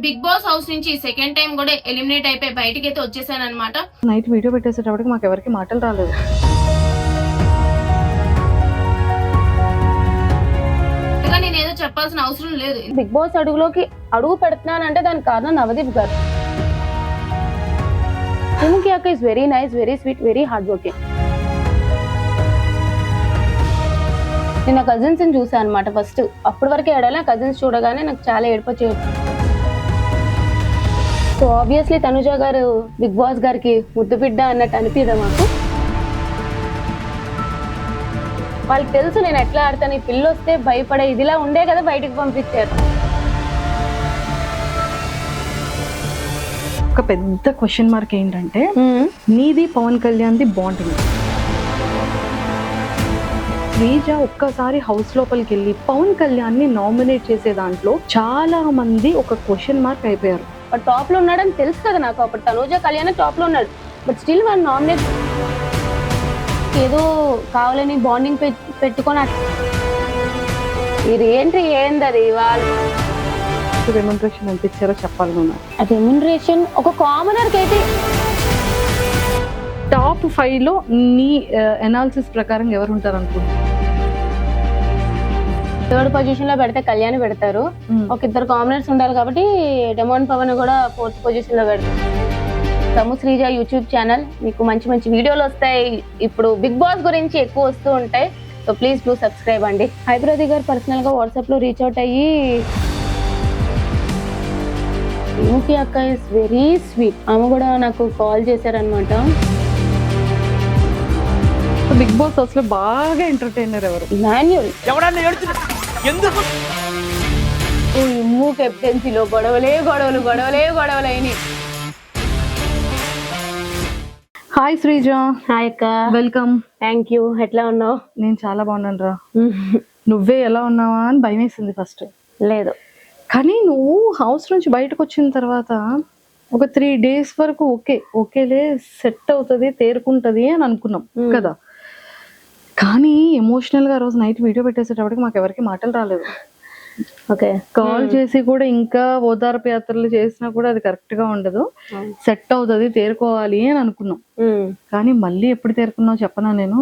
Big Boss house నుంచి second time కూడా eliminate అయిపోయి బయటికి అయితే వచ్చేసాను అనమాట. నైట్ వీడియో పెట్టేసేటప్పటికి మాకు ఎవరికి మాటలు రాలేదు. నేను ఏదో చెప్పాల్సిన అవసరం లేదు. బిగ్ బాస్ అడుగులోకి అడుగు పెడుతున్నానంటే దానికి కారణం నవదీప్ గారు. హిముకి అక్క is very nice, very sweet, very hard working. నేను కజిన్స్ ని చూసాను అనమాట ఫస్ట్. అప్పటి వరకే ఏడాలి, కజిన్స్ చూడగానే నాకు చాలా ఏడుపు వచ్చేది. సో ఆబ్వియస్లీ తనుజ గారు బిగ్ బాస్ గారికి ముద్దు బిడ్డ అన్నట్టు అనిపిదా మాకు. వాళ్ళకి తెలుసు నేను ఎట్లా ఆడతాను, ఈ పిల్ల వస్తే భయపడే ఇదిలా ఉండే కదా బయటకు పంపించారు. ఒక పెద్ద క్వశ్చన్ మార్క్ ఏంటంటే నీది పవన్ కళ్యాణ్ది బాండింగ్. శ్రీజ ఒక్కసారి హౌస్ లోపలికి వెళ్ళి పవన్ కళ్యాణ్ ని నామినేట్ చేసే దాంట్లో చాలా మంది ఒక క్వశ్చన్ మార్క్ అయిపోయారు. టాప్ లో ఉన్నాడని తెలుసు కదా నాకు. అప్పుడు తనూజ కళ్యాణ్ టాప్ లో ఉన్నాడు, బట్ స్టిల్ వాళ్ళు నామినేట్ ఏదో కావాలని బాండింగ్ పెట్టుకొని ఇదేంటి ఏందది వాళ్ళు రెమ్యునరేషన్ ఎంత ఇచ్చారో చెప్పాలి నువ్వు. రెమ్యునరేషన్ ఒక కామనర్ కి అయితే టాప్ 5 లో నీ అనాలిసిస్ ప్రకారం ఎవరు ఉంటారు అనుకుంటున్నారు? థర్డ్ పొజిషన్ లో పెడితే కళ్యాణ్ పెడతారు. ఒక ఇద్దరు కామనర్స్ ఉండాలి కాబట్టి డెమోన్ పవన్ కూడా 4th పొజిషన్ లో పెడతారు. తము శ్రీజ యూట్యూబ్ ఛానల్, మీకు మంచి మంచి వీడియోలు వస్తాయి. ఇప్పుడు బిగ్ బాస్ గురించి ఎక్కువ వస్తూ ఉంటాయి. సో ప్లీజ్ డూ సబ్స్క్రైబ్ అండి. హైబ్రది గారు పర్సనల్ గా వాట్సాప్ లో రీచ్ అవుట్ అయ్యి హిముకి అక్క ఇస్ వెరీ స్వీట్, ఆమె కూడా నాకు కాల్ చేశారనమాట. బిగ్ బాస్ అసలు బాగా ఎంటర్టైనర్ ఎవరు? మాన్యుల్. ఇమ్ము కెప్టెన్సీలో గొడవలే గొడవలు గొడవలే గొడవలు అయినాయి. హాయ్ శ్రీజ. హాయ్ అక్క. వెల్కమ్. Thank you. ఎట్లా ఉన్నావు? నేను చాలా బాగున్నాను రా. నువ్వే ఎలా ఉన్నావా అని భయం వేసింది ఫస్ట్. లేదు, కానీ నువ్వు హౌస్ నుంచి బయటకు వచ్చిన తర్వాత ఒక 3 days వరకు ఓకేలే సెట్ అవుతుంది, తేరుకుంటది అని అనుకున్నాం కదా. కానీ ఎమోషనల్ గా రోజు నైట్ వీడియో పెట్టేసేటప్పటికి మాకు ఎవరికి మాటలు రాలేదు. ఓకే, కాల్ చేసి కూడా ఇంకా ఓదార్పు యాత్రలు చేసినా కూడా అది కరెక్ట్ గా ఉండదు, సెట్ అవుతుంది, తేరుకోవాలి అని అనుకున్నాం. కానీ మళ్ళీ ఎప్పుడు తేరుకున్నావు చెప్పనా? నేను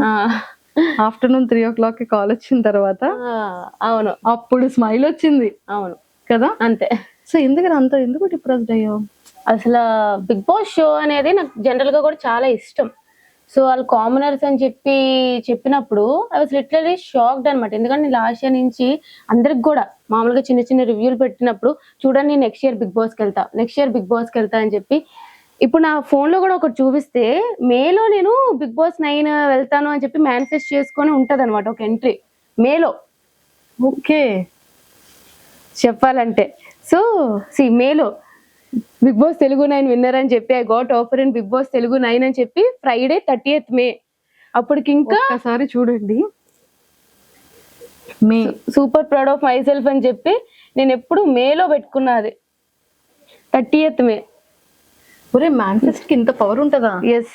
ఆఫ్టర్నూన్ 3 o'clock కాల్ వచ్చిన తర్వాత అవును అప్పుడు స్మైల్ వచ్చింది. అవును కదా, అంతే. సో ఎందుకు డిప్రెస్డ్ అయ్యావు? అసలు బిగ్ బాస్ షో అనేది నాకు జనరల్ గా కూడా చాలా ఇష్టం. సో వాళ్ళు కామనర్స్ అని చెప్పినప్పుడు ఐ వాస్ లిటరలీ షాక్డ్ అనమాట. ఎందుకంటే లాస్ట్ ఇయర్ నుంచి అందరికి కూడా మామూలుగా చిన్న చిన్న రివ్యూలు పెట్టినప్పుడు చూడండి నెక్స్ట్ ఇయర్ బిగ్ బాస్కి వెళ్తా అని చెప్పి, ఇప్పుడు నా ఫోన్ లో కూడా ఒకటి చూపిస్తే మేలో నేను బిగ్ బాస్ 9 వెళ్తాను అని చెప్పి మేనిఫెస్ట్ చేసుకొని ఉంటది అనమాట ఒక ఎంట్రీ మేలో. ఓకే, చెప్పాలంటే సో మేలో బిగ్ బాస్ తెలుగు 9 విన్నర్ అని చెప్పి I got offer in Bigg Boss Telugu 9 అని చెప్పి ఫ్రైడే 30th May. అప్పటికి ఇంకా ఒకసారి చూడండి, me super proud of myself అని చెప్పి నేను ఎప్పుడు మేలో పెట్టుకున్నది 30th May. ఒరే మేనిఫెస్ట్ కి ఇంత పవర్ ఉంటుందా? ఎస్,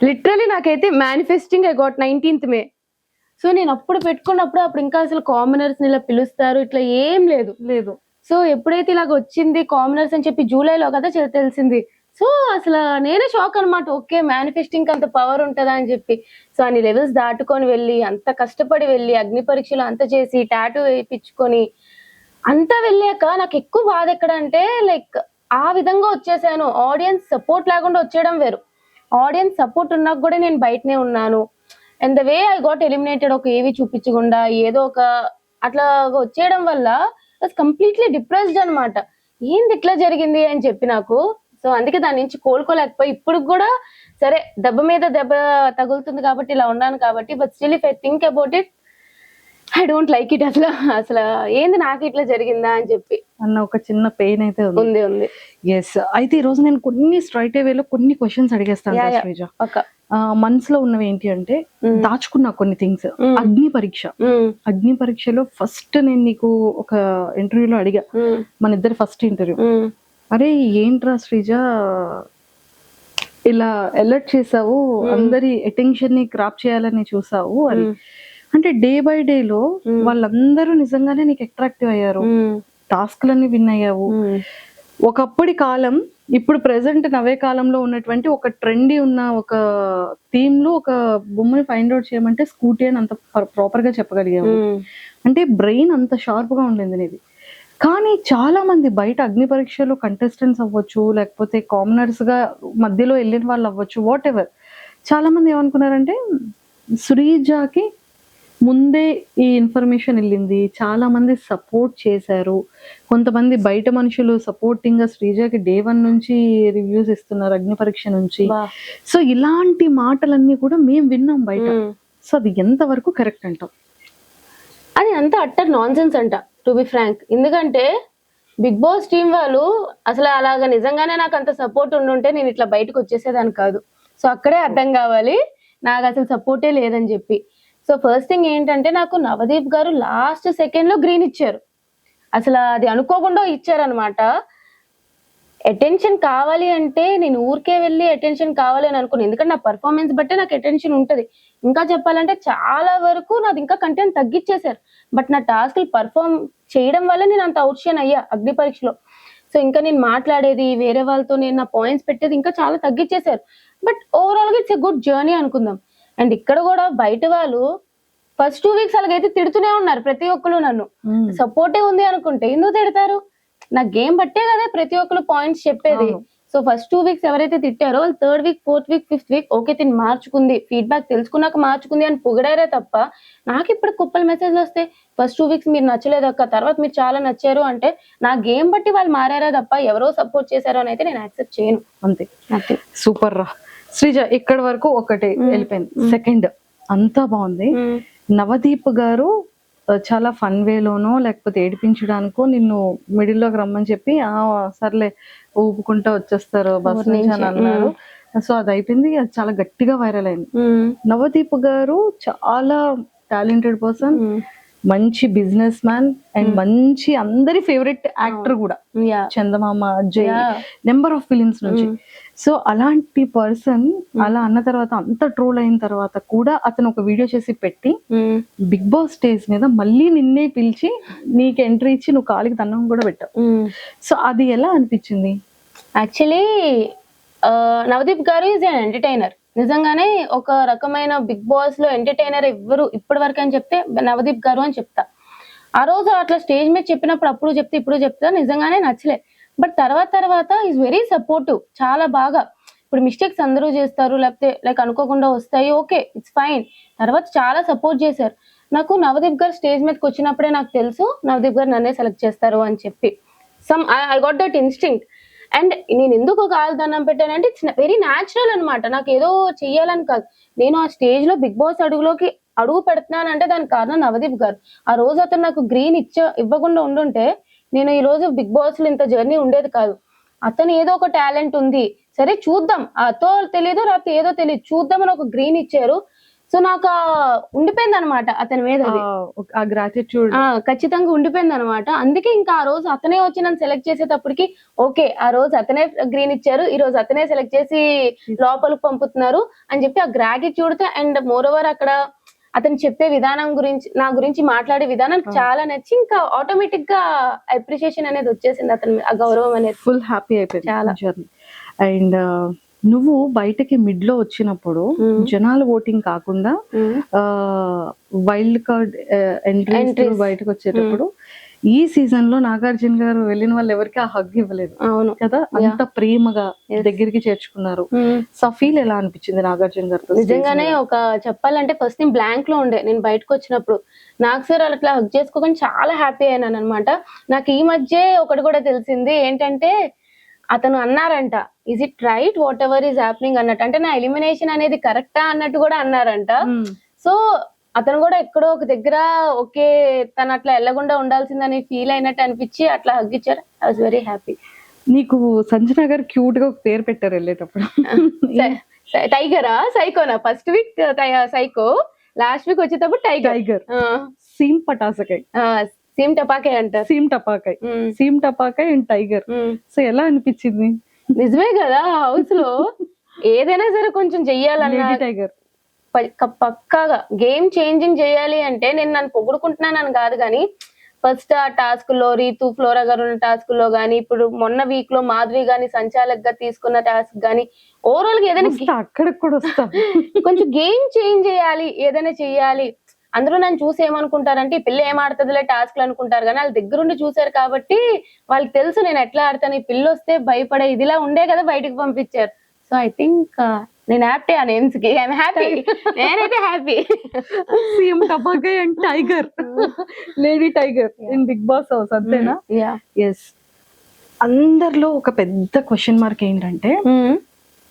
లిటరలీ నాకైతే manifesting I got 19th May. So నేను అప్పుడు పెట్టుకున్నప్పుడు అప్పుడు ఇంకా అసలు కామనర్స్ ని ఇలా పిలుస్తారు ఇట్లా ఏం లేదు. సో ఎప్పుడైతే ఇలాగ వచ్చింది కామనర్స్ అని చెప్పి జూలైలో కదా తెలిసింది. సో అసలు నేనే షాక్ అనమాట. ఓకే, మేనిఫెస్టింగ్ అంత పవర్ ఉంటుందా అని చెప్పి. సో అన్ని లెవెల్స్ దాటుకొని వెళ్ళి అంత కష్టపడి వెళ్ళి అగ్ని పరీక్షలు అంత చేసి టాటూ వేయించుకొని అంతా వెళ్ళాక నాకు ఎక్కువ బాధ ఎక్కడ అంటే లైక్ ఆ విధంగా వచ్చేసాను. ఆడియన్స్ సపోర్ట్ లేకుండా వచ్చేయడం వేరు, ఆడియన్స్ సపోర్ట్ ఉన్నాక కూడా నేను బయటనే ఉన్నాను. And the way I got eliminated, ఒక ఏవి చూపించకుండా ఏదో ఒక అట్లా వచ్చేయడం వల్ల కంప్లీట్లీ డిప్రెస్డ్ అనమాట. ఏంది ఇట్లా జరిగింది అని చెప్పి నాకు. సో అందుకే దాని నుంచి కోలుకోలేకపోయి ఇప్పుడు కూడా సరే దెబ్బ మీద దెబ్బ తగులుతుంది కాబట్టి ఇలా ఉన్నాను కాబట్టి, but still if I think about it I don't like it. అసలు ఏంది నాకు ఇట్లా జరిగిందా అని చెప్పి అన్న ఒక చిన్న పెయిన్ అయితే ఉంది. ఎస్, అయితే ఈ రోజు నేను కొన్ని స్ట్రైట్ వేలో కొన్ని క్వశ్చన్స్ అడిగేస్తాను శ్రీజ. మనసులో ఉన్నవి ఏంటి అంటే దాచుకున్నా కొన్ని థింగ్స్. అగ్ని పరీక్షలో ఫస్ట్ నేను నీకు ఒక ఇంటర్వ్యూలో అడిగా, మన ఇద్దరు ఫస్ట్ ఇంటర్వ్యూ, అరే ఏంట్రా శ్రీజ ఇలా అలర్ట్ చేసావు, అందరి అటెన్షన్ ని క్రాప్ చేయాలని చూసావు అని అంటే డే బై డే లో వాళ్ళందరూ నిజంగానే నీకు అట్రాక్టివ్ అయ్యారు, టాస్క్లన్నీ విన్ అయ్యావు. ఒకప్పటి కాలం ఇప్పుడు ప్రెసెంట్ నవే కాలంలో ఉన్నటువంటి ఒక ట్రెండీ ఉన్న ఒక థీమ్ లో ఒక బొమ్మని ఫైండ్ అవుట్ చేయమంటే స్కూటీ అని అంత ప్రాపర్ గా చెప్పగలిగావు. అంటే బ్రెయిన్ అంత షార్ప్ గా ఉండింది నీది. కానీ చాలా మంది బయట అగ్ని పరీక్షలో కంటెస్టెంట్స్ అవ్వచ్చు, లేకపోతే కామనర్స్ గా మధ్యలో వెళ్ళిన వాళ్ళు అవ్వచ్చు, వాట్ ఎవర్, చాలా మంది ఏమనుకున్నారంటే శ్రీజాకి ముందే ఈ ఇన్ఫర్మేషన్ వెళ్ళింది, చాలా మంది సపోర్ట్ చేశారు, కొంతమంది బయట మనుషులు సపోర్టింగ్ గా శ్రీజాకి డే 1 నుంచి రివ్యూస్ ఇస్తున్నారు అగ్ని పరీక్ష నుంచి. సో ఇలాంటి మాటలన్నీ కూడా మేము విన్నాం బయట. సో అది ఎంత వరకు కరెక్ట్ అంటాం? అది అంతా అట్టర్ నాన్ సెన్స్ అంట, టు బి ఫ్రాంక్. ఎందుకంటే బిగ్ బాస్ టీం వాళ్ళు అసలు అలాగా నిజంగానే నాకు అంత సపోర్ట్ ఉండుంటే నేను ఇట్లా బయటకు వచ్చేసేదాన్ని కాదు. సో అక్కడే అర్థం కావాలి నాకు అసలు సపోర్టే లేదని చెప్పి. సో ఫస్ట్ థింగ్ ఏంటంటే నాకు నవదీప్ గారు లాస్ట్ సెకండ్ లో గ్రీన్ ఇచ్చారు. అసలు అది అనుకోకుండా ఇచ్చారనమాట. అటెన్షన్ కావాలి అంటే నేను ఊరికే వెళ్ళి అటెన్షన్ కావాలి అని అనుకున్నాను, ఎందుకంటే నా పర్ఫార్మెన్స్ బట్టే నాకు అటెన్షన్ ఉంటది. ఇంకా చెప్పాలంటే చాలా వరకు నాది ఇంకా కంటెంట్ తగ్గించేశారు, బట్ నా టాస్క్లు పర్ఫార్మ్ చేయడం వల్ల నేను అంత అవుట్షైన్ అయ్యా అగ్ని పరీక్షలో. సో ఇంకా నేను మాట్లాడేది వేరే వాళ్ళతో, నేను నా పాయింట్స్ పెట్టేది ఇంకా చాలా తగ్గించేశారు. బట్ ఓవరాల్ గా ఇట్స్ ఎ గుడ్ జర్నీ అనుకుందాం. అండ్ ఇక్కడ కూడా బయట వాళ్ళు ఫస్ట్ 2 వీక్స్ అలాగైతే తిడుతూనే ఉన్నారు ప్రతి ఒక్కరు. నన్ను సపోర్టే ఉంది అనుకుంటే ఎందుకు తిడతారు? నా గేమ్ బట్టే కదా ప్రతి ఒక్కరు పాయింట్స్ చెప్పేది. సో ఫస్ట్ 2 వీక్స్ ఎవరైతే తిట్టారో వాళ్ళు 3rd week 4th week 5th week okay తిని మార్చుకుంది, ఫీడ్బ్యాక్ తెలుసుకున్నాక మార్చుకుంది అని పొగిడారే తప్ప నాకు ఇప్పుడు కుప్పల మెసేజ్లు వస్తాయి ఫస్ట్ 2 వీక్స్ మీరు నచ్చలేదు అక్క, తర్వాత మీరు చాలా నచ్చారు అంటే నా గేమ్ బట్టి వాళ్ళు మారారా తప్ప ఎవరో సపోర్ట్ చేశారో అని అయితే నేను యాక్సెప్ట్ చేయను. అంతే. సూపర్ రా శ్రీజ. ఇక్కడ వరకు ఒకటి వెళ్ళిపోయింది. సెకండ్ అంతా బాగుంది. నవదీప్ గారు చాలా ఫన్ వేలోనో లేకపోతే ఏడిపించడానికో నిన్ను మిడిల్ లోకి రమ్మని చెప్పి సర్లే ఊపుకుంటా వచ్చేస్తారు బస్ నుంచి అని అన్నారు. సో అది అయిపోయింది, అది చాలా గట్టిగా వైరల్ అయింది. నవదీప్ గారు చాలా టాలెంటెడ్ పర్సన్, మంచి బిజినెస్ మ్యాన్ అండ్ మంచి అందరి ఫేవరెట్ యాక్టర్ కూడా, చందమామ, అజయ్, నెంబర్ ఆఫ్ ఫిలిమ్స్ నుంచి. సో అలాంటి పర్సన్ అలా అన్న తర్వాత అంత ట్రోల్ అయిన తర్వాత కూడా అతను ఒక వీడియో చేసి పెట్టి బిగ్ బాస్ స్టేజ్ మీద మళ్ళీ నిన్నే పిలిచి నీకు ఎంట్రీ ఇచ్చి నువ్వు కాలికి దండం కూడా పెట్టావు. సో అది ఎలా అనిపించింది? యాక్చువల్లీ నవదీప్ గారు ఈజ్ అన్ ఎంటర్టైనర్. నిజంగానే ఒక రకమైన బిగ్ బాస్ లో ఎంటర్టైనర్ ఎవ్వరు ఇప్పటి వరకు అని చెప్తే నవదీప్ గారు అని చెప్తా. ఆ రోజు అట్లా స్టేజ్ మీద చెప్పినప్పుడు అప్పుడు చెప్తే ఇప్పుడు చెప్తా నిజంగానే నచ్చలే. బట్ తర్వాత ఈజ్ వెరీ సపోర్టివ్, చాలా బాగా. ఇప్పుడు మిస్టేక్స్ అందరూ చేస్తారు, లేకపోతే లైక్ అనుకోకుండా వస్తాయి, ఓకే ఇట్స్ ఫైన్. తర్వాత చాలా సపోర్ట్ చేశారు. నాకు నవదీప్ గారు స్టేజ్ మీదకి వచ్చినప్పుడే నాకు తెలుసు నవదీప్ గారు నన్నే సెలెక్ట్ చేస్తారు అని చెప్పి. I got that instinct. And నేను ఎందుకు ఒక దండం పెట్టానంటే ఇట్స్ వెరీ న్యాచురల్ అనమాట. నాకు ఏదో చెయ్యాలని కాదు, నేను ఆ స్టేజ్ లో బిగ్ బాస్ అడుగులోకి అడుగు పెడుతున్నానంటే దానికి కారణం నవదీప్ గారు. ఆ రోజు అతను నాకు గ్రీన్ ఇవ్వకుండా ఉండుంటే నేను ఈ రోజు బిగ్ బాస్ లో ఇంత జర్నీ ఉండేది కాదు. అతను ఏదో ఒక టాలెంట్ ఉంది, సరే చూద్దాం, అతో తెలియదు లేకపోతే ఏదో తెలియదు, చూద్దామని ఒక గ్రీన్ ఇచ్చారు. సో నాకు ఉండిపోయింది అనమాట అతని మీద, ఆ గ్రాటిట్యూడ్ ఖచ్చితంగా ఉండిపోయింది అనమాట. అందుకే ఇంకా ఆ రోజు అతనే వచ్చి నన్ను సెలెక్ట్ చేసేటప్పటికి ఓకే ఆ రోజు అతనే గ్రీన్ ఇచ్చారు, ఈ రోజు అతనే సెలెక్ట్ చేసి లోపలికి పంపుతున్నారు అని చెప్పి ఆ గ్రాటిట్యూడ్ తో. అండ్ మోర్ ఓవర్ అక్కడ అతను చెప్పే విధానం గురించి, నా గురించి మాట్లాడే విధానం చాలా నచ్చి ఇంకా ఆటోమేటిక్ గా అప్రిషియేషన్ అనేది వచ్చేసింది, అతని ఆ గౌరవం అనేది. ఫుల్ హ్యాపీ అయిపోయింది చాలా జర్నీ. అండ్ నువ్వు బయటకి మిడ్ లో వచ్చినప్పుడు జనాల ఓటింగ్ కాకుండా వైల్డ్ కార్డ్ ఎంట్రీ బయటకు వచ్చేటప్పుడు ఈ సీజన్ లో నాగార్జున గారు వెళ్ళిన వాళ్ళు ఎవరికి ఆ హగ్ ఇవ్వలేదు. అవును కదా, అంత ప్రేమగా దగ్గరికి చేర్చుకున్నారు. సో ఫీల్ ఎలా అనిపించింది నాగార్జున గారితో? నిజంగానే ఒక చెప్పాలంటే ఫస్ట్ నేను బ్లాంక్ లో ఉండే, నేను బయటకు వచ్చినప్పుడు నాకు సార్ అట్లా హగ్ చేసుకోకుండా చాలా హ్యాపీ అయినాను అనమాట. నాకు ఈ మధ్య ఒకటి కూడా తెలిసింది ఏంటంటే అతను అన్నారంట is it right what ever is happening అన్నట్టు, అంటే నా ఎలిమినేషన్ అనేది కరెక్టా అన్నట్టు కూడా అన్నారంట. సో అతను కూడా ఎక్కడో ఒక దగ్గర ఓకే తను అట్లా వెళ్ళకుండా ఉండాల్సిందని ఫీల్ అయినట్టు అనిపించి అట్లా హగ్ ఇచ్చారు. I was very happy. నీకు సంజన గారు క్యూట్ గా ఒక పేరు పెట్టారు వెళ్ళేటప్పుడు, టైగరా సైకోనా? First week psycho, last week వచ్చేటప్పుడు టైగర్. సీమ్ పటాసకాయ్, సీమ్ టపాకాయ్ అంటారు. సీమ్ టపాకాయ్ అండ్ టైగర్. సో ఎలా అనిపించింది? నిజమే కదా, హౌస్ లో ఏదైనా సరే కొంచెం చెయ్యాలన్నా టైగర్ పక్కాగా గేమ్ చేంజింగ్ చేయాలి అంటే నేను నన్ను పొగుడుకుంటున్నానని కాదు కానీ ఫస్ట్ ఆ టాస్క్ లో రీతు ఫ్లోరా గారు ఉన్న టాస్క్ లో గానీ, ఇప్పుడు మొన్న వీక్ లో మాధురి గాని సంచాలక్ గా తీసుకున్న టాస్క్ గానీ, ఓవరాల్ గా ఏదైనా అక్కడికి కూడా వస్తా కొంచెం గేమ్ చేంజ్ చేయాలి, ఏదైనా చెయ్యాలి. అందరూ నన్ను చూసి ఏమనుకుంటారంటే ఈ పిల్ల ఏం ఆడుతుందిలే టాస్క్లు అనుకుంటారు, కానీ వాళ్ళ దగ్గరుండి చూసారు కాబట్టి వాళ్ళకి తెలుసు నేను ఎట్లా ఆడతాను. ఈ పిల్ల వస్తే భయపడే ఇదిలా ఉండే కదా బయటకు పంపించారు. సో ఐ థింక్ నేను హ్యాపీ ఆ నేమ్స్ కి, ఐఎమ్ హ్యాపీ, నేనైతే హ్యాపీ. సీఎం టపాకాయ్ and tiger, lady tiger in Bigg Boss house, అంతేనా? ఎస్. అందరిలో ఒక పెద్ద క్వశ్చన్ మార్క్ ఏంటంటే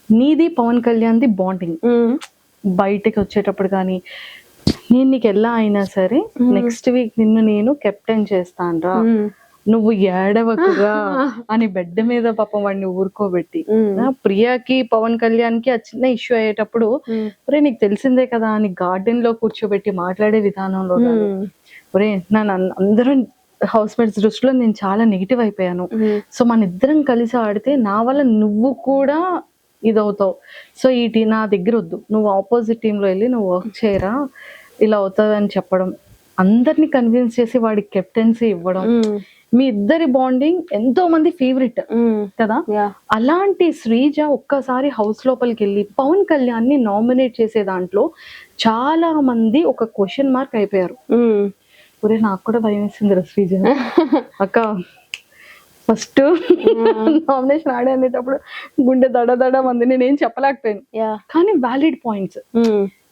నీది పవన్ కళ్యాణ్ ది బాండింగ్. బయటకి వచ్చేటప్పుడు కానీ నేను నీకు ఎలా అయినా సరే నెక్స్ట్ వీక్ నిన్ను నేను కెప్టెన్ చేస్తానురా, నువ్వు ఏడవకురా అని బెడ్ మీద పాపం వాడిని ఊరుకోబెట్టి, ప్రియాకి పవన్ కళ్యాణ్ కి ఆ చిన్న ఇష్యూ అయ్యేటప్పుడు ఒరే నీకు తెలిసిందే కదా అని గార్డెన్ లో కూర్చోబెట్టి మాట్లాడే విధానంలో ఒరే అందరం హౌస్ మేట్స్ దృష్టిలో నేను చాలా నెగిటివ్ అయిపోయాను, సో మన ఇద్దరం కలిసి ఆడితే నా వల్ల నువ్వు కూడా ఇదవుతావు, సో నా దగ్గర వద్దు, నువ్వు ఆపోజిట్ టీమ్ లో వెళ్ళి నువ్వు వర్క్ చేయరా, ఇలా అవుతుంది అని చెప్పడం, అందరిని కన్విన్స్ చేసి వాడికి కెప్టెన్సీ ఇవ్వడం. మీ ఇద్దరి బాండింగ్ ఎంతో మంది ఫేవరెట్ కదా. అలాంటి శ్రీజ ఒక్కసారి హౌస్ లోపలికి వెళ్ళి పవన్ కళ్యాణ్ ని నామినేట్ చేసే దాంట్లో చాలా మంది ఒక క్వశ్చన్ మార్క్ అయిపోయారు. ఒరే నాకు కూడా భయం వేసింది రా శ్రీజ అక్క, ఫస్ట్ నామినేషన్ ఆడే అనేటప్పుడు గుండె దడ మంది, నేనేం చెప్పలేకపోయాను. కానీ వ్యాలిడ్ పాయింట్స్,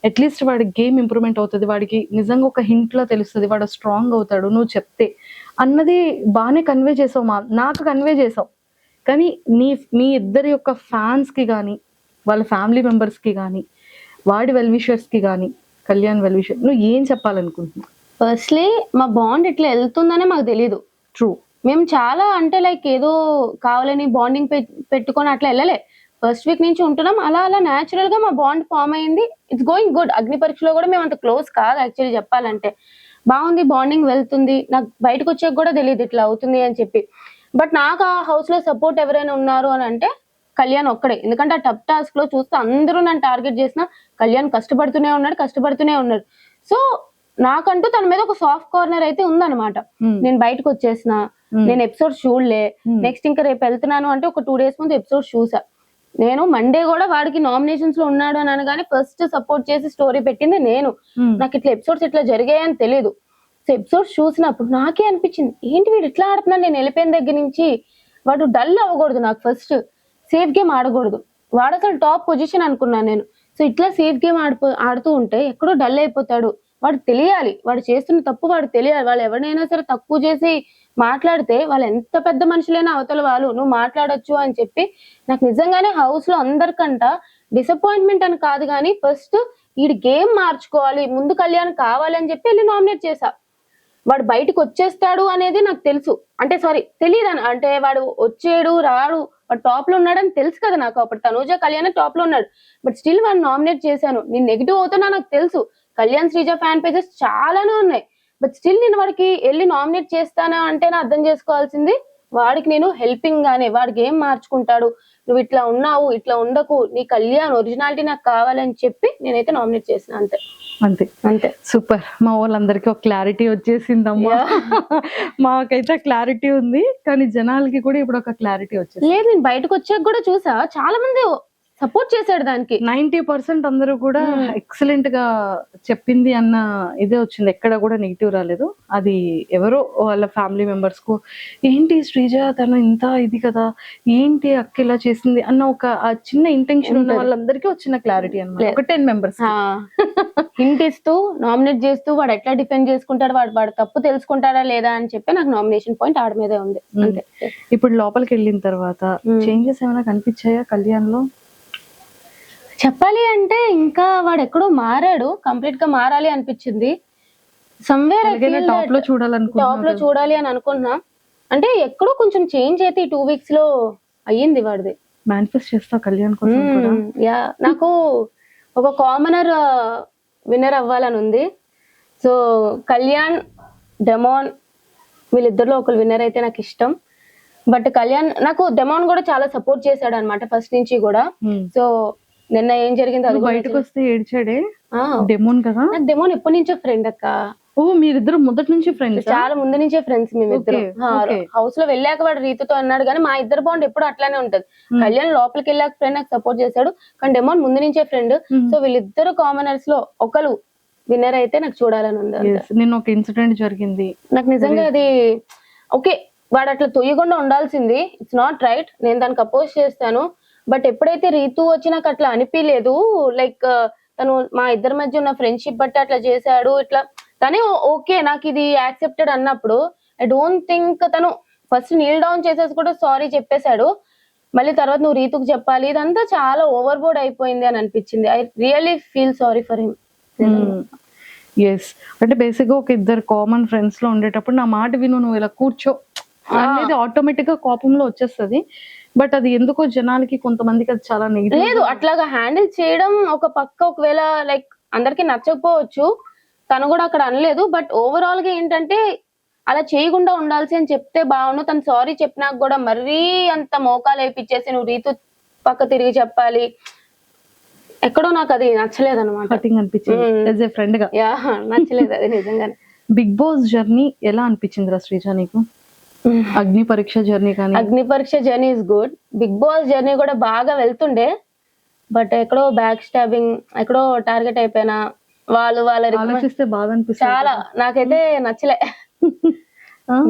అట్లీస్ట్ వాడి గేమ్ ఇంప్రూవ్మెంట్ అవుతుంది, వాడికి నిజంగా ఒక హింట్ లో తెలుస్తుంది, వాడు స్ట్రాంగ్ అవుతాడు నువ్వు చెప్తే అన్నది బాగానే కన్వే చేసావు, నాకు కన్వే చేసావు. కానీ మీ ఇద్దరి యొక్క ఫ్యాన్స్ కి కానీ వాళ్ళ ఫ్యామిలీ మెంబర్స్ కి కానీ వాడి వెల్ విషర్స్ కి కానీ కళ్యాణ్ వెల్ విషర్ నువ్వు ఏం చెప్పాలనుకుంటున్నావు? ఫస్ట్లీ మా బాండ్ ఇట్లా వెళ్తుందనే మాకు తెలీదు. ట్రూ, మేము చాలా అంటే లైక్ ఏదో కావాలని బాండింగ్ పెట్టుకొని అట్లా వెళ్ళలే. ఫస్ట్ వీక్ నుంచి ఉంటున్నాం, అలా అలా న్యాచురల్ గా మా బాండ్ ఫామ్ అయింది. It's going good. అగ్ని పరీక్షలో కూడా మేము అంత క్లోజ్ కాదు యాక్చువల్లీ చెప్పాలంటే, బాగుంది బాండింగ్ వెళ్తుంది. నాకు బయటకు వచ్చాక కూడా తెలియదు ఇట్లా అవుతుంది అని చెప్పి. బట్ నాకు ఆ హౌస్ లో సపోర్ట్ ఎవరైనా ఉన్నారు అని అంటే కళ్యాణ్ ఒక్కడే. ఎందుకంటే ఆ టప్ టాస్క్ లో చూస్తే అందరూ నన్ను టార్గెట్ చేసిన కళ్యాణ్ కష్టపడుతూనే ఉన్నాడు. సో నాకంటూ తన మీద ఒక సాఫ్ట్ కార్నర్ అయితే ఉందన్నమాట. నేను బయటకు వచ్చేసిన, నేను ఎపిసోడ్ చూడలే, నెక్స్ట్ ఇంకా రేపు వెళ్తున్నాను అంటే ఒక 2 days ముందు ఎపిసోడ్ చూసా. నేను మండే కూడా వాడికి నామినేషన్స్ లో ఉన్నాడు అని అనగానే ఫస్ట్ సపోర్ట్ చేసి స్టోరీ పెట్టింది నేను. నాకు ఇట్లా ఎపిసోడ్స్ ఇట్లా జరిగాయని తెలియదు. సో ఎపిసోడ్స్ చూసినప్పుడు నాకే అనిపించింది ఏంటి వీడు ఇట్లా ఆడుతున్నాడు. నేను వెళ్ళిపోయిన దగ్గర నుంచి వాడు డల్ అవ్వకూడదు, నాకు ఫస్ట్ సేఫ్ గేమ్ ఆడకూడదు. వాడు అసలు టాప్ పొజిషన్ అనుకున్నాను నేను. సో ఇట్లా సేఫ్ గేమ్ ఆడుతూ ఉంటే ఎక్కడో డల్ అయిపోతాడు. వాడు తెలియాలి, వాడు చేస్తున్న తప్పు వాడు తెలియాలి. వాళ్ళు ఎవరినైనా సరే తక్కువ చేసి మాట్లాడితే వాళ్ళు ఎంత పెద్ద మనుషులైనా అవతల వాళ్ళు నువ్వు మాట్లాడొచ్చు అని చెప్పి నాకు నిజంగానే హౌస్ లో అందరికంట డిసప్పాయింట్మెంట్ అని కాదు కానీ ఫస్ట్ వీడి గేమ్ మార్చుకోవాలి, ముందు కళ్యాణ్ కావాలి అని చెప్పి వెళ్ళి నామినేట్ చేశా. వాడు బయటకు వచ్చేస్తాడు అనేది నాకు తెలుసు, అంటే సారీ తెలియదు, అంటే వాడు వచ్చేడు రాడు, వాడు టాప్ లో ఉన్నాడని తెలుసు కదా నాకు. అప్పుడు తనూజ కళ్యాణ్ టాప్ లో ఉన్నాడు, బట్ స్టిల్ వాడు నామినేట్ చేశాను. నేను నెగిటివ్ అవుతున్నా నాకు తెలుసు. కళ్యాణ్ శ్రీజ ఫ్యాన్ పేజెస్ చాలానే ఉన్నాయి, బట్ స్టిల్ నేను వాడికి వెళ్ళి నామినేట్ చేస్తానా అంటే నా అర్థం చేసుకోవాల్సింది వాడికి నేను హెల్పింగ్ గానే వాడికి ఏం మార్చుకుంటాడు, నువ్వు ఇట్లా ఉన్నావు ఇట్లా ఉండకు, నీ కళ్యాణ్ ఒరిజినాలిటీ నాకు కావాలని చెప్పి నేనైతే నామినేట్ చేసిన. అంతే అంతే అంతే. సూపర్. మా వాళ్ళందరికీ ఒక క్లారిటీ వచ్చేసిందమ్మా. మాకైతే క్లారిటీ ఉంది, కానీ జనాలకి కూడా ఇప్పుడు ఒక క్లారిటీ వచ్చేసి లేదు. నేను బయటకు వచ్చాక కూడా చూసా చాలా మంది సపోర్ట్ చేశాడు దానికి. 90% అందరూ కూడా ఎక్సలెంట్ గా చెప్పింది అన్న ఇదే వచ్చింది, ఎక్కడ కూడా నెగిటివ్ రాలేదు. అది ఎవరో వాళ్ళ ఫ్యామిలీ మెంబర్స్ కు ఏంటి శ్రీజ తను ఇంత ఇది కదా, ఏంటి అక్క ఇలా చేసింది అన్న ఒక చిన్న ఇంటెన్షన్ ఉన్న వాళ్ళందరికీ వచ్చిన క్లారిటీ అన్నమాట. ఒక 10 members హింట్ ఇస్తూ నామినేట్ చేస్తూ వాడు ఎట్లా డిఫెండ్ చేసుకుంటాడు, వాడు తప్పు తెలుసుకుంటాడా లేదా అని చెప్పి నాకు నామినేషన్ పాయింట్ ఆడ మీదే ఉంది. అంతే. ఇప్పుడు లోపలికి వెళ్ళిన తర్వాత చేంజెస్ ఏమైనా కనిపించాయా కళ్యాణ్ లో? చెప్పాలి అంటే ఇంకా వాడు ఎక్కడో మారాడు, కంప్లీట్ గా మారాలి అనిపించింది. సమ్వేర్ టాప్ లో చూడాలి అని అనుకున్నా. అంటే ఎక్కడో కొంచెం చేంజ్ అయితే ఈ 2 weeks లో అయ్యింది వాడిది. మేనిఫెస్ట్ చేస్తా కళ్యాణ్ కోసం కూడా. యా, నాకు ఒక కామనర్ విన్నర్ అవ్వాలని ఉంది. సో కళ్యాణ్ డెమోన్ వీళ్ళిద్దరిలో ఒకరు విన్నర్ అయితే నాకు ఇష్టం. బట్ కళ్యాణ్ నాకు డెమోన్ కూడా చాలా సపోర్ట్ చేశాడు అనమాట ఫస్ట్ నుంచి కూడా. సో నిన్న ఏం జరిగింది అది నువ్వు కూడా బయటకు వస్తే ఏడ్చాడే ఆ, డెమోన్ కదా. నాకు డెమోన్ ఎప్పటి నుంచో ఫ్రెండ్ అక్క, ఓ మీరిద్దరు మొదటి నుంచి ఫ్రెండ్స్. చాలా ముందు నుంచే ఫ్రెండ్స్ మేమిద్దరం. Okay. హౌస్ లో వెళ్ళాక వాడు రీతుతో అన్నాడు కానీ మా ఇద్దరు బాండ్ ఎప్పుడు అట్లానే ఉంటది. కళ్యాణ్ లోపలికి వెళ్ళాక ఫ్రెండ్ నాకు సపోర్ట్ చేశాడు, కానీ డెమోన్ ముందు నుంచే ఫ్రెండ్. సో వీళ్ళిద్దరు కామనర్స్ లో ఒకరు విన్నర్ అయితే నాకు చూడాలని ఉంది. నిన్న ఒక ఇన్సిడెంట్ జరిగింది నాకు నిజంగా అది ఓకే, వాడు అట్లా తొయ్యకుండా ఉండాల్సింది, ఇట్స్ నాట్ రైట్, నేను దానికి అపోజ్ చేస్తాను. బట్ ఎప్పుడైతే రీతు వచ్చి నాకు అట్లా అనిపించలేదు, లైక్ తను మా ఇద్దరి మధ్య ఉన్న ఫ్రెండ్షిప్ బట్టి అట్లా చేశాడు ఇట్లా, తనే ఓకే నాకు ఇది యాక్సెప్టెడ్ అన్నప్పుడు ఐ డోంట్ థింక్ తను ఫస్ట్ నీల్ డౌన్ చేసేసి కూడా సారీ చెప్పేశాడు, మళ్ళీ తర్వాత నువ్వు రీతుకు చెప్పాలి, ఇదంతా చాలా ఓవర్ బోర్డ్ అయిపోయింది అని అనిపించింది. I really feel sorry for him. Yes, అంటే బేసిక్ గా ఒక ఇద్దరు కామన్ ఫ్రెండ్స్ లో ఉండేటప్పుడు నా మాట విను, నువ్వు ఇలా కూర్చో అనేది ఆటోమేటిక్ గా కోపంలో వచ్చేస్తది. బట్ అది ఎందుకో జనాలకి కొంతమందికి అది చాలా నెగిటివ్. లేదు, అట్లాగా హ్యాండిల్ చేయడం ఒక పక్క ఒకవేళ లైక్ అందరికి నచ్చకపోవచ్చు, తను కూడా అక్కడ అనలేదు. బట్ ఓవరాల్ గా ఏంటంటే అలా చేయకుండా ఉండాల్సి అని చెప్తే బాగుండు. తను సారీ చెప్పినాక కూడా మరీ అంత మోకాలు వేపిచ్చేసి నువ్వు రీతు పక్క తిరిగి చెప్పాలి, ఎక్కడో నాకు అది నచ్చలేదు అనమాట. కటింగ్ అనిపించింది యాజ్ ఏ ఫ్రెండ్ గా. యా, నచ్చలేదు అది నిజంగానే. బిగ్ బాస్ జర్నీ ఎలా అనిపించింది రా శ్రీజ నీకు? అగ్ని పరీక్ష జర్నీ కానీ. అగ్ని పరీక్ష journey is good, Bigg Boss journey కూడా బాగా వెళ్తుండే, బట్ ఎక్కడో బ్యాక్ స్టాబింగ్, ఎక్కడో టార్గెట్ అయిపోయినా వాళ్ళు ఆలోచిస్తే బాగా అనిపిస్తుంది. చాలా నాకైతే నచ్చలే,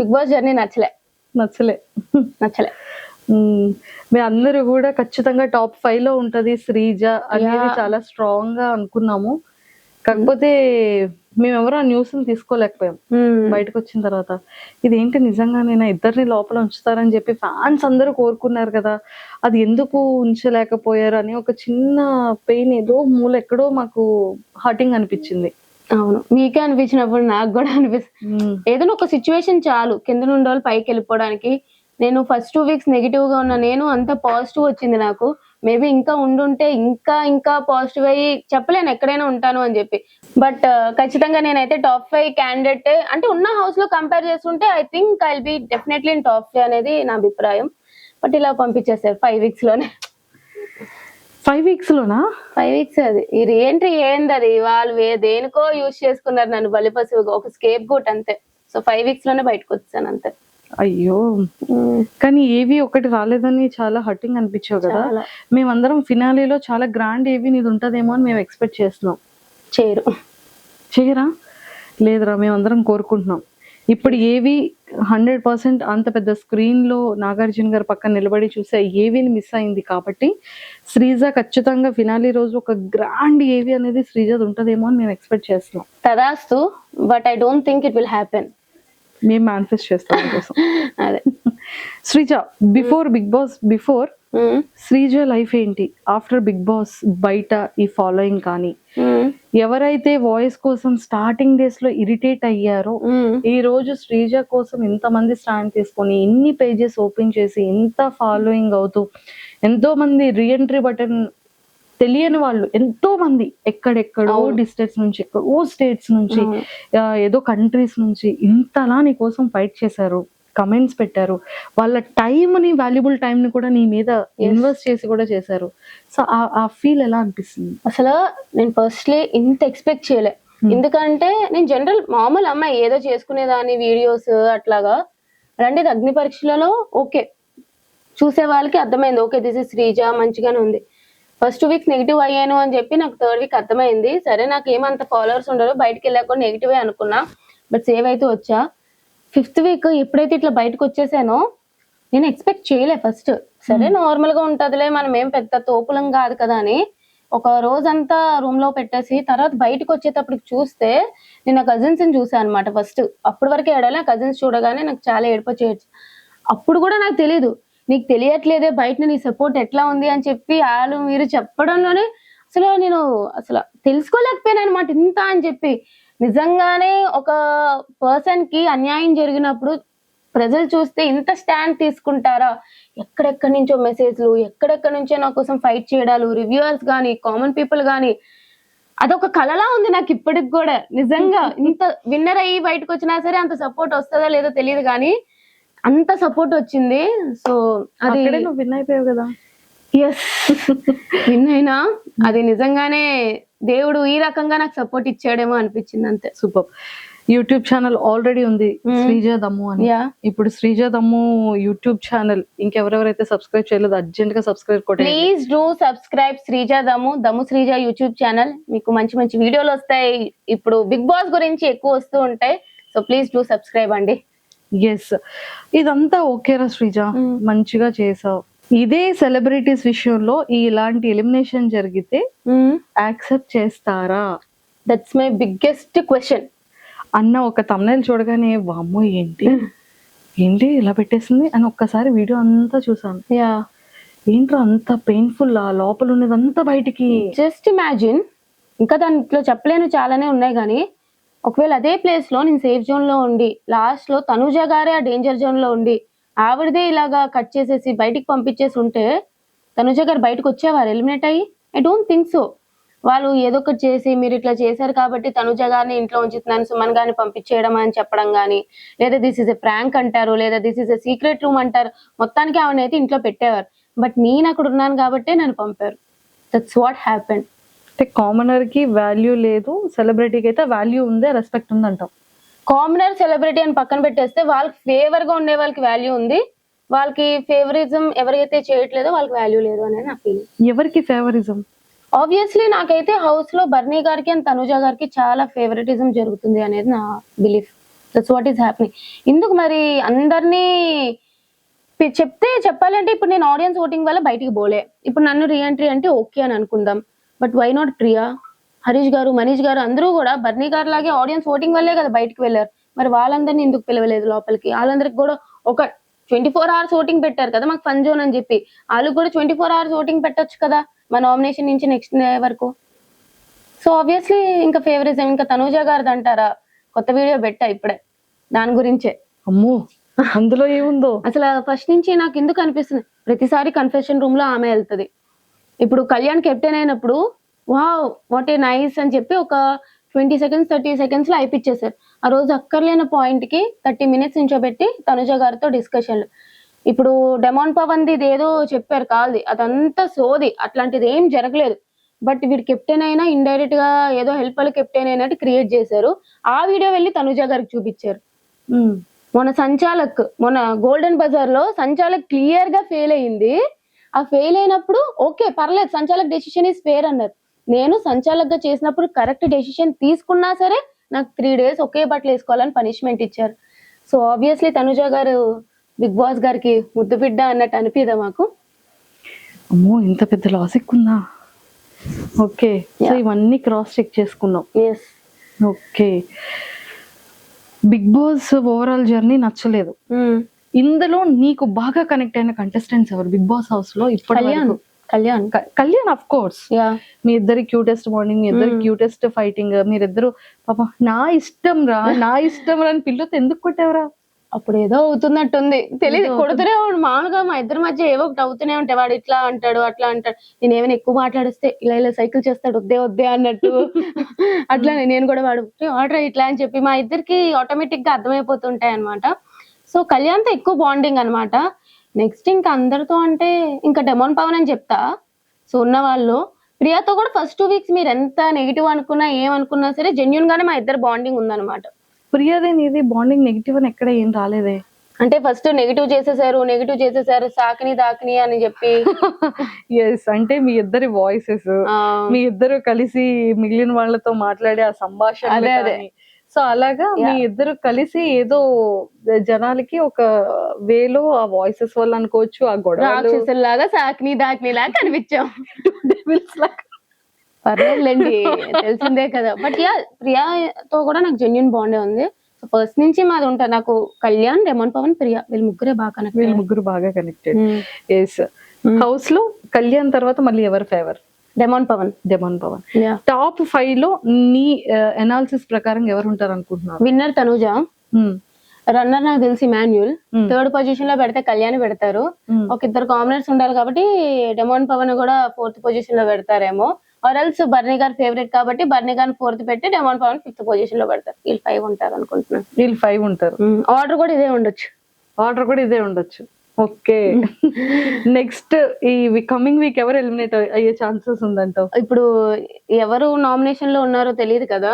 బిగ్ బాస్ జర్నీ నచ్చలే. మీ అందరూ కూడా ఖచ్చితంగా టాప్ 5 లో ఉంటది శ్రీజ అనేది చాలా స్ట్రాంగ్ గా అనుకున్నాము. కాకపోతే మేమెవరో ఆ న్యూస్ ని తీసుకోలేకపోయాం. బయటకు వచ్చిన తర్వాత ఇదేంటి నిజంగానైనా ఇద్దరిని లోపల ఉంచుతారని చెప్పి ఫ్యాన్స్ అందరూ కోరుకున్నారు కదా, అది ఎందుకు ఉంచలేకపోయారు అని ఒక చిన్న పెయిన్ ఏదో మూల ఎక్కడో మాకు హర్టింగ్ అనిపించింది. అవును, మీకే అనిపించినప్పుడు నాకు కూడా అనిపిస్తుంది. ఏదైనా ఒక సిచ్యువేషన్ చాలు కింద నుండి వాళ్ళు పైకి వెళ్ళిపోవడానికి. నేను ఫస్ట్ 2 weeks నెగిటివ్ గా ఉన్నా, నేను అంత పాజిటివ్ వచ్చింది నాకు. మేబీ ఇంకా ఉండుంటే ఇంకా ఇంకా పాజిటివ్ అయ్యి చెప్పలేను ఎక్కడైనా ఉంటాను అని చెప్పి. బట్ ఖచ్చితంగా నేనైతే టాప్ 5 క్యాండిడేట్ అంటే ఉన్న హౌస్ లో కంపేర్ చేస్తుంటే I think I will be definitely in top 5 అనేది నా అభిప్రాయం. బట్ ఇలా పంపించేస్తారు 5 weeks లోనే. 5 weeks లోనా? 5 weeks అది ఈ రీఎంట్రీ ఏంది, అది వాళ్ళు దేనికో యూజ్ చేసుకున్నారు నన్ను బలిపశువుగా, ఒక స్కేప్ గూట్ అంతే. సో 5 weeks లోనే బయటకు వచ్చాను అంతే. అయ్యో, కానీ ఏవి ఒకటి రాలేదని చాలా హర్టింగ్ అనిపించావు కదా. మేమందరం ఫినాలీలో చాలా గ్రాండ్ ఏవి నీది ఉంటదేమో అని మేము ఎక్స్పెక్ట్ చేస్తున్నాం. చేయరా? లేదురా, మేమందరం కోరుకుంటున్నాం. ఇప్పుడు ఏవి 100% అంత పెద్ద స్క్రీన్ లో నాగార్జున గారు పక్కన నిలబడి చూసే ఏవిని మిస్ అయింది కాబట్టి శ్రీజ ఖచ్చితంగా ఫినాలీ రోజు ఒక గ్రాండ్ ఏవి అనేది శ్రీజది ఉంటదేమో అని మేము ఎక్స్పెక్ట్ చేస్తున్నాం. తదాస్తు, but I don't think it will happen. మేము మేనిఫెస్ట్ చేస్తాం కోసం. అదే శ్రీజ, బిఫోర్ శ్రీజ లైఫ్ ఏంటి, ఆఫ్టర్ బిగ్ బాస్ బయట ఈ ఫాలోయింగ్ కానీ ఎవరైతే వాయిస్ కోసం స్టార్టింగ్ డేస్ లో ఇరిటేట్ అయ్యారో ఈ రోజు శ్రీజ కోసం ఎంతమంది స్టాండ్ తీసుకొని ఇన్ని పేజెస్ ఓపెన్ చేసి ఇంత ఫాలోయింగ్ అవుతూ ఎంతో మంది రీఎంట్రీ బటన్ తెలియని వాళ్ళు ఎంతో మంది ఎక్కడెక్కడో డిస్ట్రిక్ట్స్ నుంచి, ఎక్కడో స్టేట్స్ నుంచి, ఏదో కంట్రీస్ నుంచి ఇంతలా నీ కోసం ఫైట్ చేశారు, కమెంట్స్ పెట్టారు, వాళ్ళ టైంని వాల్యుబుల్ టైంని కూడా నీ మీద ఇన్వెస్ట్ చేసి కూడా చేశారు. సో ఆ ఫీల్ ఎలా అనిపిస్తుంది? అసలు నేను ఫస్ట్లీ ఇంత ఎక్స్పెక్ట్ చేయలే, ఎందుకంటే నేను జనరల్ మామూలు అమ్మాయి ఏదో చేసుకునేదాన్ని వీడియోస్ అట్లాగా. అలాంటిది అగ్ని పరీక్షలలో ఓకే చూసే వాళ్ళకి అర్థమైంది, ఓకే దిస్ ఇస్ శ్రీజ మంచిగానే ఉంది. ఫస్ట్ 2 weeks నెగిటివ్ అయ్యాను అని చెప్పి నాకు 3rd week అర్థమైంది. సరే నాకు ఏమంత ఫాలోవర్స్ ఉండరు, బయటకు వెళ్ళాక కూడా నెగిటివే అనుకున్నా, బట్ సేవ్ అయితే వచ్చా. 5th week ఎప్పుడైతే ఇట్లా బయటకు వచ్చేసానో నేను ఎక్స్పెక్ట్ చేయలే ఫస్ట్. సరే నార్మల్ గా ఉంటదిలే, మనం ఏం పెద్ద తోపులం కాదు కదా అని ఒక రోజంతా రూమ్ లో పెట్టేసి తర్వాత బయటకు వచ్చేటప్పటికి చూస్తే నేను నా కజిన్స్ ని చూసాను అనమాట. ఫస్ట్ అప్పటి వరకు ఏడాలి, కజిన్స్ చూడగానే నాకు చాలా ఏడుపొచ్చేయచ్చు. అప్పుడు కూడా నాకు తెలీదు, నీకు తెలియట్లేదే బయట నీ సపోర్ట్ ఎట్లా ఉంది అని చెప్పి వాళ్ళు మీరు చెప్పడంలోనే నేను తెలుసుకోలేకపోయాను అనమాట ఇంత అని చెప్పి. నిజంగానే ఒక పర్సన్ కి అన్యాయం జరిగినప్పుడు ప్రజలు చూస్తే ఇంత స్టాండ్ తీసుకుంటారా, ఎక్కడెక్కడి నుంచో మెసేజ్లు, ఎక్కడెక్కడి నుంచో నా కోసం ఫైట్ చేయడాలు, రివ్యూవర్స్ గానీ కామన్ పీపుల్ గానీ, అదొక కలలా ఉంది నాకు ఇప్పటికి కూడా. నిజంగా ఇంత విన్నర్ అయ్యి బయటకు వచ్చినా సరే అంత సపోర్ట్ వస్తుందో లేదో తెలియదు కానీ అంత సపోర్ట్ వచ్చింది. సో అది నువ్వు విన్ అయిపోయావు కదా. ఎస్ విన్ అయినా అది నిజంగానే దేవుడు ఈ రకంగా నాకు సపోర్ట్ ఇచ్చాడేమో అనిపించింది అంతే. సూపర్. యూట్యూబ్ ఛానల్ ఆల్రెడీ ఉంది, శ్రీజ దమ్ము అని. యా ఇప్పుడు శ్రీజ దమ్ము యూట్యూబ్ ఛానల్ ఇంకెవరెవరైతే సబ్స్క్రైబ్ చేయలేదు అర్జెంట్ గా సబ్స్క్రైబ్ కొట్టండి. ప్లీజ్ డూ సబ్స్క్రైబ్ శ్రీజ దమ్ము శ్రీజ యూట్యూబ్ ఛానల్. మీకు మంచి మంచి వీడియోలు వస్తాయి. ఇప్పుడు బిగ్ బాస్ గురించి ఎక్కువ వస్తూ ఉంటాయి. సో ప్లీజ్ డూ సబ్స్క్రైబ్ అండి. ఎస్, ఇదంతా ఓకేరా శ్రీజ, మంచిగా చేసావు. ఇదే సెలబ్రిటీస్ విషయంలో ఇలాంటి ఎలిమినేషన్ జరిగితే యాక్సెప్ట్ చేస్తారా? దట్స్ మై బిగ్గెస్ట్ క్వశ్చన్ అన్న ఒక తమ్నైల్ చూడగానే వామ్మో ఏంటి ఏంటి ఇలా పెట్టేసింది అని ఒక్కసారి వీడియో అంతా చూసాను. యా ఏంట్రా అంత పెయిన్ఫుల్, ఆ లోపల ఉన్నదంతా బయటికి. జస్ట్ ఇమాజిన్, ఇంకా దాంట్లో చెప్పలేను చాలానే ఉన్నాయి కానీ ఒకవేళ అదే ప్లేస్ లో నేను సేఫ్ జోన్ లో ఉండి లాస్ట్ లో తనుజ గారే ఆ డేంజర్ జోన్ లో ఉండి ఆవిడదే ఇలాగా కట్ చేసేసి బయటికి పంపించేసి ఉంటే తనుజ గారు బయటకు వచ్చేవారు ఎలిమినేట్ అయ్యి? I don't think so. వాళ్ళు ఏదో ఒకటి చేసి మీరు ఇట్లా చేశారు కాబట్టి తనుజ గారిని ఇంట్లో ఉంచుతున్నాను, సుమన్ గారిని పంపించేయడం అని చెప్పడం కానీ, లేదా దిస్ ఇస్ ఎ ప్రాంక్ అంటారు, లేదా this is a secret room అంటారు. మొత్తానికి ఆవిడనైతే ఇంట్లో పెట్టేవారు. బట్ నేను అక్కడ ఉన్నాను కాబట్టి నన్ను పంపారు. That's what happened. అంటే కామనర్ కి వాల్యూ లేదు, సెలబ్రిటీకి అయితే వాల్యూ ఉంది, రెస్పెక్ట్ ఉంది అంటాం. కామనర్ సెలబ్రిటీ అని పక్కన పెట్టేస్తే వాళ్ళకి ఫేవర్ గా ఉండే వాళ్ళకి వాల్యూ ఉంది, వాళ్ళకి ఫేవరిజం ఎవరైతే చేయట్లేదో వాళ్ళకి వాల్యూ లేదు అనేది నా ఫీలింగ్. ఎవరికి ఫేవరిజం? ఆబ్వియస్లీ నాకైతే హౌస్ లో బర్నీ గారికి అండ్ తనుజ గారికి చాలా ఫేవరెటిజం జరుగుతుంది అనేది నా belief. That's what is happening. ఎందుకు మరి అందరినీ చెప్పాలంటే ఇప్పుడు నేను ఆడియన్స్ ఓటింగ్ వల్ల బయటికి పోలే, ఇప్పుడు నన్ను రీఎంట్రీ అంటే ఓకే అని అనుకుందాం. But why not Priya, Harish గారు, మనీష్ గారు అందరూ కూడా బర్నీ గారు లాగే ఆడియన్స్ ఓటింగ్ వల్లే కదా బయటకు వెళ్ళారు. మరి వాళ్ళందరినీ ఎందుకు పిలవలేదు లోపలికి? వాళ్ళందరికి కూడా ఒక 24 hours ఓటింగ్ పెట్టారు కదా మాకు ఫన్ జోన్ అని చెప్పి, వాళ్ళకి కూడా 24 hours ఓటింగ్ పెట్టొచ్చు కదా మా నామినేషన్ నుంచి నెక్స్ట్ డే వరకు. సో ఆబ్వియస్లీ ఇంకా ఫేవరిజం ఇంకా తనూజ గారిది అంటారా? కొత్త వీడియో పెట్టా ఇప్పుడే దాని గురించే. అమ్మో అందులో ఏముందో అసలు ఫస్ట్ నుంచి నాకు ఎందుకు అనిపిస్తుంది, ప్రతిసారి కన్ఫెషన్ రూమ్ లో ఆమె వెళ్తుంది. ఇప్పుడు కళ్యాణ్ కెప్టెన్ అయినప్పుడు వావ్ వాట్ ఏ నైస్ అని చెప్పి ఒక 20 seconds 30 seconds లో అయిపించేశారు. ఆ రోజు అక్కర్లేని పాయింట్ కి 30 minutes నుంచోబెట్టి తనుజ గారితో డిస్కషన్లు. ఇప్పుడు డెమాన్ పవన్ ది ఏదో చెప్పారు కాల్ది, అదంతా సోది, అట్లాంటిది ఏం జరగలేదు. బట్ వీడు కెప్టెన్ అయినా ఇండైరెక్ట్ గా ఏదో హెల్ప్ వాళ్ళు కెప్టెన్ అయినట్టు క్రియేట్ చేశారు. ఆ వీడియో వెళ్ళి తనుజ గారికి చూపించారు. మొన్న గోల్డెన్ బజార్ లో సంచాలక్ క్లియర్ గా ఫెయిల్ అయ్యింది. ఆ ఫెయిల్ అయినప్పుడు ఓకే పర్లేదు, సంచాలక్ డెసిషన్ ఈస్ ఫేర్ అన్నారు. నేను సంచాలక్ గా చేసినప్పుడు కరెక్ట్ డెసిషన్ తీసుకున్నా సరే నాకు 3 days ఒకే బట్టలు వేసుకోవాలని పనిష్మెంట్ ఇచ్చారు. సో ఆబ్వియస్లీ తనుజ గారు బిగ్ బాస్ గారికి ముద్దు బిడ్డ అన్నట్టు అనిపిదా మాకు? అమ్మో ఇంత పెద్ద లాజిక్ ఉందా? ఓకే, సో ఇవన్నీ క్రాస్ చెక్ చేసుకున్నాం. Yes. Okay, Bigg Boss overall journey నచ్చలేదు. ఇందులో నీకు బాగా కనెక్ట్ అయిన కంటెస్టెంట్స్ ఎవరు బిగ్ బాస్ హౌస్ లో? ఇప్పుడు కళ్యాణ్ ఆఫ్ కోర్స్. మీ ఇద్దరి క్యూటెస్ట్ మార్నింగ్, మీ ఇద్దరి క్యూటెస్ట్ ఫైటింగ్, మీరిద్దరు పాప నా ఇష్టం రా అని పిల్లతో ఎందుకు కొట్టేవరా? అప్పుడు ఏదో అవుతున్నట్టుంది తెలియదు, కొడుతూనే మామూలుగా మా ఇద్దరి మధ్య ఏవో ఒకటి అవుతూనే ఉంటాయి. వాడు ఇట్లా అంటాడు అట్లా అంటాడు, నేను ఏమైనా ఎక్కువ మాట్లాడిస్తే ఇలా సైకిల్ చేస్తాడు వద్దే అన్నట్టు అట్లా నేను కూడా వాడు ఆర్డర్ ఇట్లా అని చెప్పి మా ఇద్దరికి ఆటోమేటిక్ గా అర్థమైపోతుంటాయి అనమాట. సో కళ్యాణ్తో ఎక్కువ బాండింగ్ అనమాట. నెక్స్ట్ ఇంకా అందరితో అంటే ఇంకా డెమాన్ పవన్ అని చెప్తా. సో ఉన్న వాళ్ళు ప్రియాతో కూడా ఫస్ట్ 2 weeks మీరు ఎంత నెగిటివ్ అనుకున్నా ఏమనుకున్నా సరే జెన్యున్ గానే మా ఇద్దరు బాండింగ్ ఉందన్నమాట. ప్రియాదే నీది బాండింగ్ నెగిటివ్ అని ఎక్కడ ఏం రాలేదే. అంటే ఫస్ట్ నెగిటివ్ చేసేసారు సాకిని దాకిని అని చెప్పి. ఎస్, అంటే మీ ఇద్దరి వాయిసెస్, మీ ఇద్దరు కలిసి మిగిలిన వాళ్ళతో మాట్లాడే ఆ సంభాషణ, సో అలాగా మీ ఇద్దరు కలిసి ఏదో జనాలకి ఒక వేలో ఆ వాయిసెస్ వల్ల అనుకోవచ్చు, ఆ గొడవ లాగా సాకిని దాకిని లాగా కనిపించాం. పర్లేదులేండి తెలిసిందే కదా. బట్ యా ప్రియాతో కూడా నాకు జెన్యున్ బాండే ఉంది. సో ఫస్ట్ నుంచి మాది ఉంటా. నాకు కళ్యాణ్, డెమాన్ పవన్, ప్రియా వీళ్ళు ముగ్గురు బాగా కనెక్టెడ్. ఎస్, హౌస్ లో కళ్యాణ్ తర్వాత మళ్ళీ ఎవరు ఫేవర్? డెమాన్ పవన్. టాప్ 5 లో నీ అనాలిసిస్ ప్రకారం ఎవరు ఉంటారు అనుకుంటున్నారు? విన్నర్ తనుజ, రన్నర్ నాకు తెలిసి మాన్యుల్, 3rd పొజిషన్ లో పెడితే కళ్యాణ్ పెడతారు. ఒక 2 కామనర్స్ ఉండాలి కాబట్టి డెమాన్ పవన్ కూడా 4th పొజిషన్ లో పెడతారేమో. ఆర్ఎల్స్ బర్నీ గారు ఫేవరెట్ కాబట్టి బర్నీ గారిని 4th పెట్టి డెమాన్ పవన్ 5th పొజిషన్ లో పెడతారు. వీళ్ళు 5 ఉంటారు అనుకుంటున్నాను. వీళ్ళు 5 ఉంటారు. ఆర్డర్ కూడా ఇదే ఉండొచ్చు. ఓకే. నెక్స్ట్ ఈ కమింగ్ వీక్ ఎవరు ఎలిమినేట్ అయ్యే ఛాన్సెస్ ఉందంటావు? ఇప్పుడు ఎవరు నామినేషన్ లో ఉన్నారో తెలియదు కదా.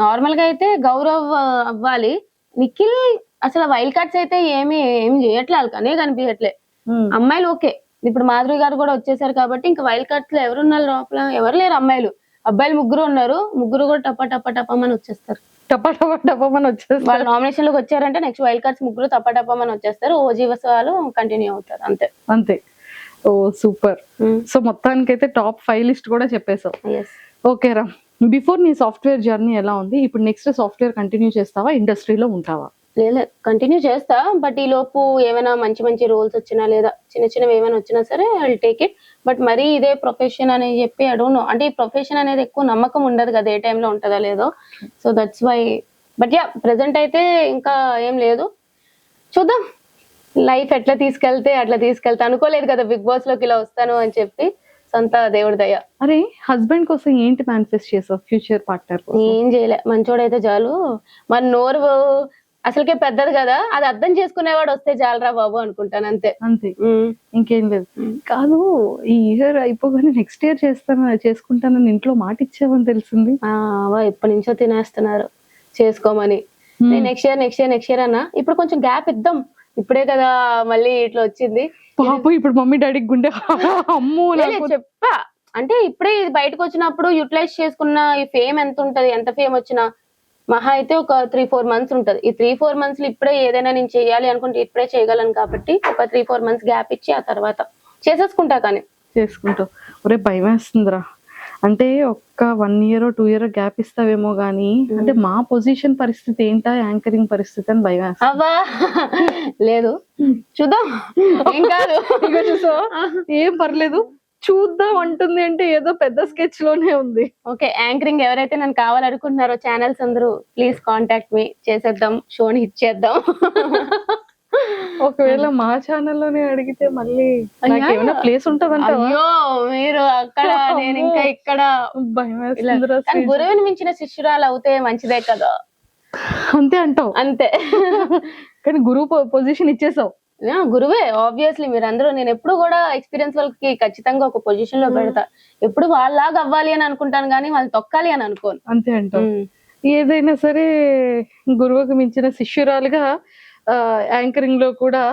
నార్మల్ గా అయితే గౌరవ్ అవ్వాలి. నిఖిల్ అసలు వైల్డ్ కార్డ్స్ అయితే ఏం చేయట్లే, వాళ్ళకి అనే కనిపించట్లే. అమ్మాయిలు ఓకే, ఇప్పుడు మాధురి గారు కూడా వచ్చేసారు కాబట్టి ఇంకా వైల్డ్ కార్డ్స్ లో ఎవరున్నారు లోపల? ఎవరు లేరు అమ్మాయిలు. అబ్బాయిలు 3 ఉన్నారు. 3 కూడా టపమని వచ్చేస్తారు. టపమని వచ్చేస్తారు. వాళ్ళు నామినేషన్ లోకి వచ్చారంటే నెక్స్ట్ వైల్డ్ కార్డ్స్ 3 టపమని వచ్చేస్తారు. ఓజీవస్ వాళ్ళు కంటిన్యూ అవుతారు అంతే. అంతే. ఓ సూపర్. సో మొత్తానికైతే టాప్ 5 లిస్ట్ కూడా చెప్పేసావు. ఓకే రా, బిఫోర్ నీ సాఫ్ట్వేర్ జర్నీ ఎలా ఉంది, ఇప్పుడు నెక్స్ట్ సాఫ్ట్వేర్ కంటిన్యూ చేస్తావా, ఇండస్ట్రీలో ఉంటావా? లేదు కంటిన్యూ చేస్తా, బట్ ఈ లోపు ఏమైనా మంచి రోల్స్ వచ్చినా లేదా చిన్నవి ఏమైనా వచ్చినా సరే I will take it. But మరీ ఇదే ప్రొఫెషన్ అని చెప్పి ఐ డోంట్ నో, అంటే ఈ ప్రొఫెషన్ అనేది ఎక్కువ నమ్మకం ఉండదు కదా ఏ టైంలో ఉంటుందో లేదో. So that's why. But ya present అయితే ఇంకా ఏం లేదు, చూద్దాం లైఫ్ ఎట్లా తీసుకెళ్తే అట్లా తీసుకెళ్తా. అనుకోలేదు కదా బిగ్ బాస్ లోకి ఇలా వస్తాను అని చెప్పి, సొంత దేవుడి దయ. అరే హస్బెండ్ కోసం ఏంటి మేనిఫెస్ట్ చేసావు ఫ్యూచర్ పార్ట్నర్? ఏం చేయలే, మంచోడైతే చాలు. మన నోరు అసలుకే పెద్దది కదా, అది అర్థం చేసుకునేవాడు వస్తే చాలరా బాబు అనుకుంటాను అంతే. అంతే, ఇంకేం లేదు. కాదు, ఈ ఇయర్ అయిపోగానే నెక్స్ట్ ఇయర్ చేసుకుంటానని ఇంట్లో మాట ఇచ్చావని తెలిసింది. ఎప్పటి నుంచో తినేస్తున్నారు చేసుకోమని. నెక్స్ట్ ఇయర్ అన్నా. ఇప్పుడు కొంచెం గ్యాప్ ఇద్దాం, ఇప్పుడే కదా మళ్ళీ ఇట్లా వచ్చింది పాపం. ఇప్పుడు మమ్మీ డాడీకి గుండె అమ్మో చెప్పా. అంటే ఇప్పుడే ఇది బయటకు వచ్చినప్పుడు యూటిలైజ్ చేసుకున్న ఈ ఫేమ్ ఎంత ఉంటది, ఎంత ఫేమ్ వచ్చినా మహా అయితే ఒక 3-4 months ఉంటది. ఈ 3-4 months లో ఇప్పుడే ఏదైనా నేను చేయాలి అనుకుంటే ఇప్పుడే చేయగలను కాబట్టి ఒక 3-4 months గ్యాప్ ఇచ్చి ఆ తర్వాత చేసేసుకుంటా. కానీ చేసుకుంటావు. ఒరే భయం వేస్తుందిరా, అంటే ఒక్క 1 year 2 year గ్యాప్ ఇస్తావేమో గానీ, అంటే మా పొజిషన్ పరిస్థితి ఏంటా, యాంకరింగ్ పరిస్థితి అని భయం వేస్తుంది. అవ్వా లేదు, చూద్దాం. ఏం కాదు, ఏం పర్లేదు, చూద్దాం అంటుంది అంటే ఏదో పెద్ద స్కెచ్ లోనే ఉంది. ఓకే, యాంకరింగ్ ఎవరైతే నన్ను కావాలనుకుంటున్నారో ఛానల్స్ అందరూ ప్లీజ్ కాంటాక్ట్ మీ, చేసేద్దాం, షోని హిట్ చేద్దాం. ఒకవేళ మా ఛానల్లోనే అడిగితే మళ్ళీ ఏమైనా ప్లేస్ ఉంటదంట? అయ్యో మీరు అక్కడ నేను ఇంకా ఇక్కడ. భయం వేస్తుందిరా. గురువుని మించిన శిష్యురాలు అవుతే మంచిదే కదా. అంతే అంటావు? అంతే. కానీ గురువు పొజిషన్ ఇచ్చేసావు. గురువే ఆబ్వియస్లీ. మీరందరూ, నేను ఎప్పుడు కూడా ఎక్స్పీరియన్స్ వాళ్ళకి ఖచ్చితంగా ఒక పొజిషన్ లో పెడతా. ఎప్పుడు వాళ్ళలాగా అవ్వాలి అని అనుకుంటాను కానీ వాళ్ళు తొక్కాలి అని అనుకోను. అంతే అంటావు. ఏదైనా సరే గురువుకు మించిన శిష్యురాలుగా యాంకరింగ్ లో కూడా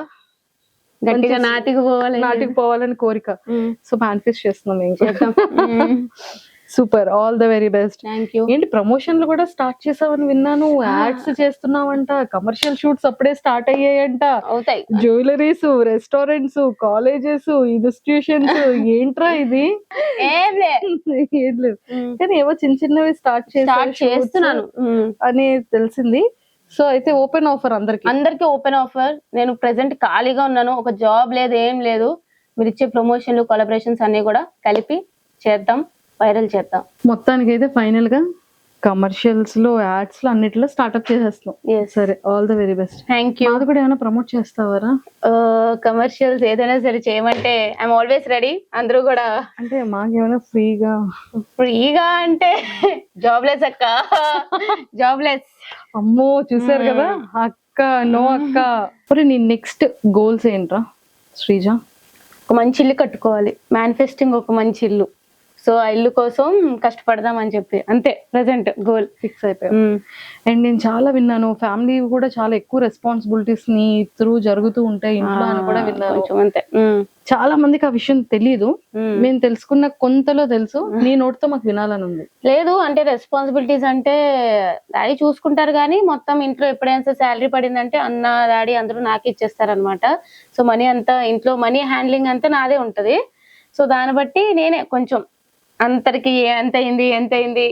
గట్టిగా నాటికి పోవాలని కోరిక. సో మేనిఫెస్ట్ చేస్తున్నాం. Super, all the very best. Thank you. ఏంటి ప్రమోషన్లు కూడా స్టార్ట్ చేసావని విన్నాను, యాడ్స్ చేస్తున్నావంట, కమర్షియల్ షూట్స్ అప్పుడే స్టార్ట్ అయ్యాయంట. అవుతాయి. జ్యువెలరీస్, రెస్టారెంట్స్, కాలేజెస్, ఇన్స్టిట్యూషన్స్, ఏంట్రా ఇది? ఏం లేదు కానీ ఏవో చిన్నవి స్టార్ట్ చేస్తున్నాను అని తెలిసింది. సో అయితే ఓపెన్ ఆఫర్ అందరికి ఓపెన్ ఆఫర్. నేను ప్రెసెంట్ ఖాళీగా ఉన్నాను, ఒక జాబ్ లేదు, ఏం లేదు. మీరు ఇచ్చే ప్రమోషన్లు, కొలాబరేషన్స్ అన్ని కూడా కలిపి చేద్దాం, వైరల్ చేద్దాం. మొత్తానికి అయితే ఫైనల్ గా కమర్షియల్స్ లో, యాడ్స్ లో, అన్నిట్లో స్టార్ట్అప్ చేసేస్తాం. సరే, all the very best. Thank you. అది కూడా ఏమైనా ప్రమోట్ చేస్తావారా? కమర్షియల్స్ ఏదైనా సరే చేయమంటే ఐఎమ్ ఆల్వేస్ రెడీ. అందరూ కూడా. అంటే మాకేమైనా ఫ్రీగా అంటే జాబ్లెస్ అక్క, జాబ్లెస్. అమ్మో చూసారు కదా అక్క, నో అక్క. మరి నీ నెక్స్ట్ గోల్స్ ఏంట్రా శ్రీజ? ఒక మంచి ఇల్లు కట్టుకోవాలి, మేనిఫెస్టింగ్ ఒక మంచి ఇల్లు. సో ఆ ఇల్లు కోసం కష్టపడదాం అని చెప్పి అంతే ప్రెసెంట్ గోల్ ఫిక్స్ అయిపోయాం. అండ్ నేను చాలా విన్నాను, ఫ్యామిలీ కూడా చాలా ఎక్కువ రెస్పాన్సిబిలిటీస్ ని త్రూ జరుగుతూ ఉంటాయి ఇంట్లో అని కూడా విన్నాను. అంతే. చాలా మందికి ఆ విషయం తెలియదు, మేము తెలుసుకున్న కొంతలో తెలుసు. నీ నోటితో మాకు వినాలని ఉంది. లేదు అంటే రెస్పాన్సిబిలిటీస్ అంటే డాడీ చూసుకుంటారు కానీ మొత్తం ఇంట్లో ఎప్పుడైనా శాలరీ పడిందంటే అన్న, డాడీ అందరూ నాకే ఇచ్చేస్తారనమాట. సో మనీ అంతా ఇంట్లో, మనీ హ్యాండ్లింగ్ అంతా నాదే ఉంటది. సో దాన్ని బట్టి నేనే కొంచెం అంతరికి ఎంత అయింది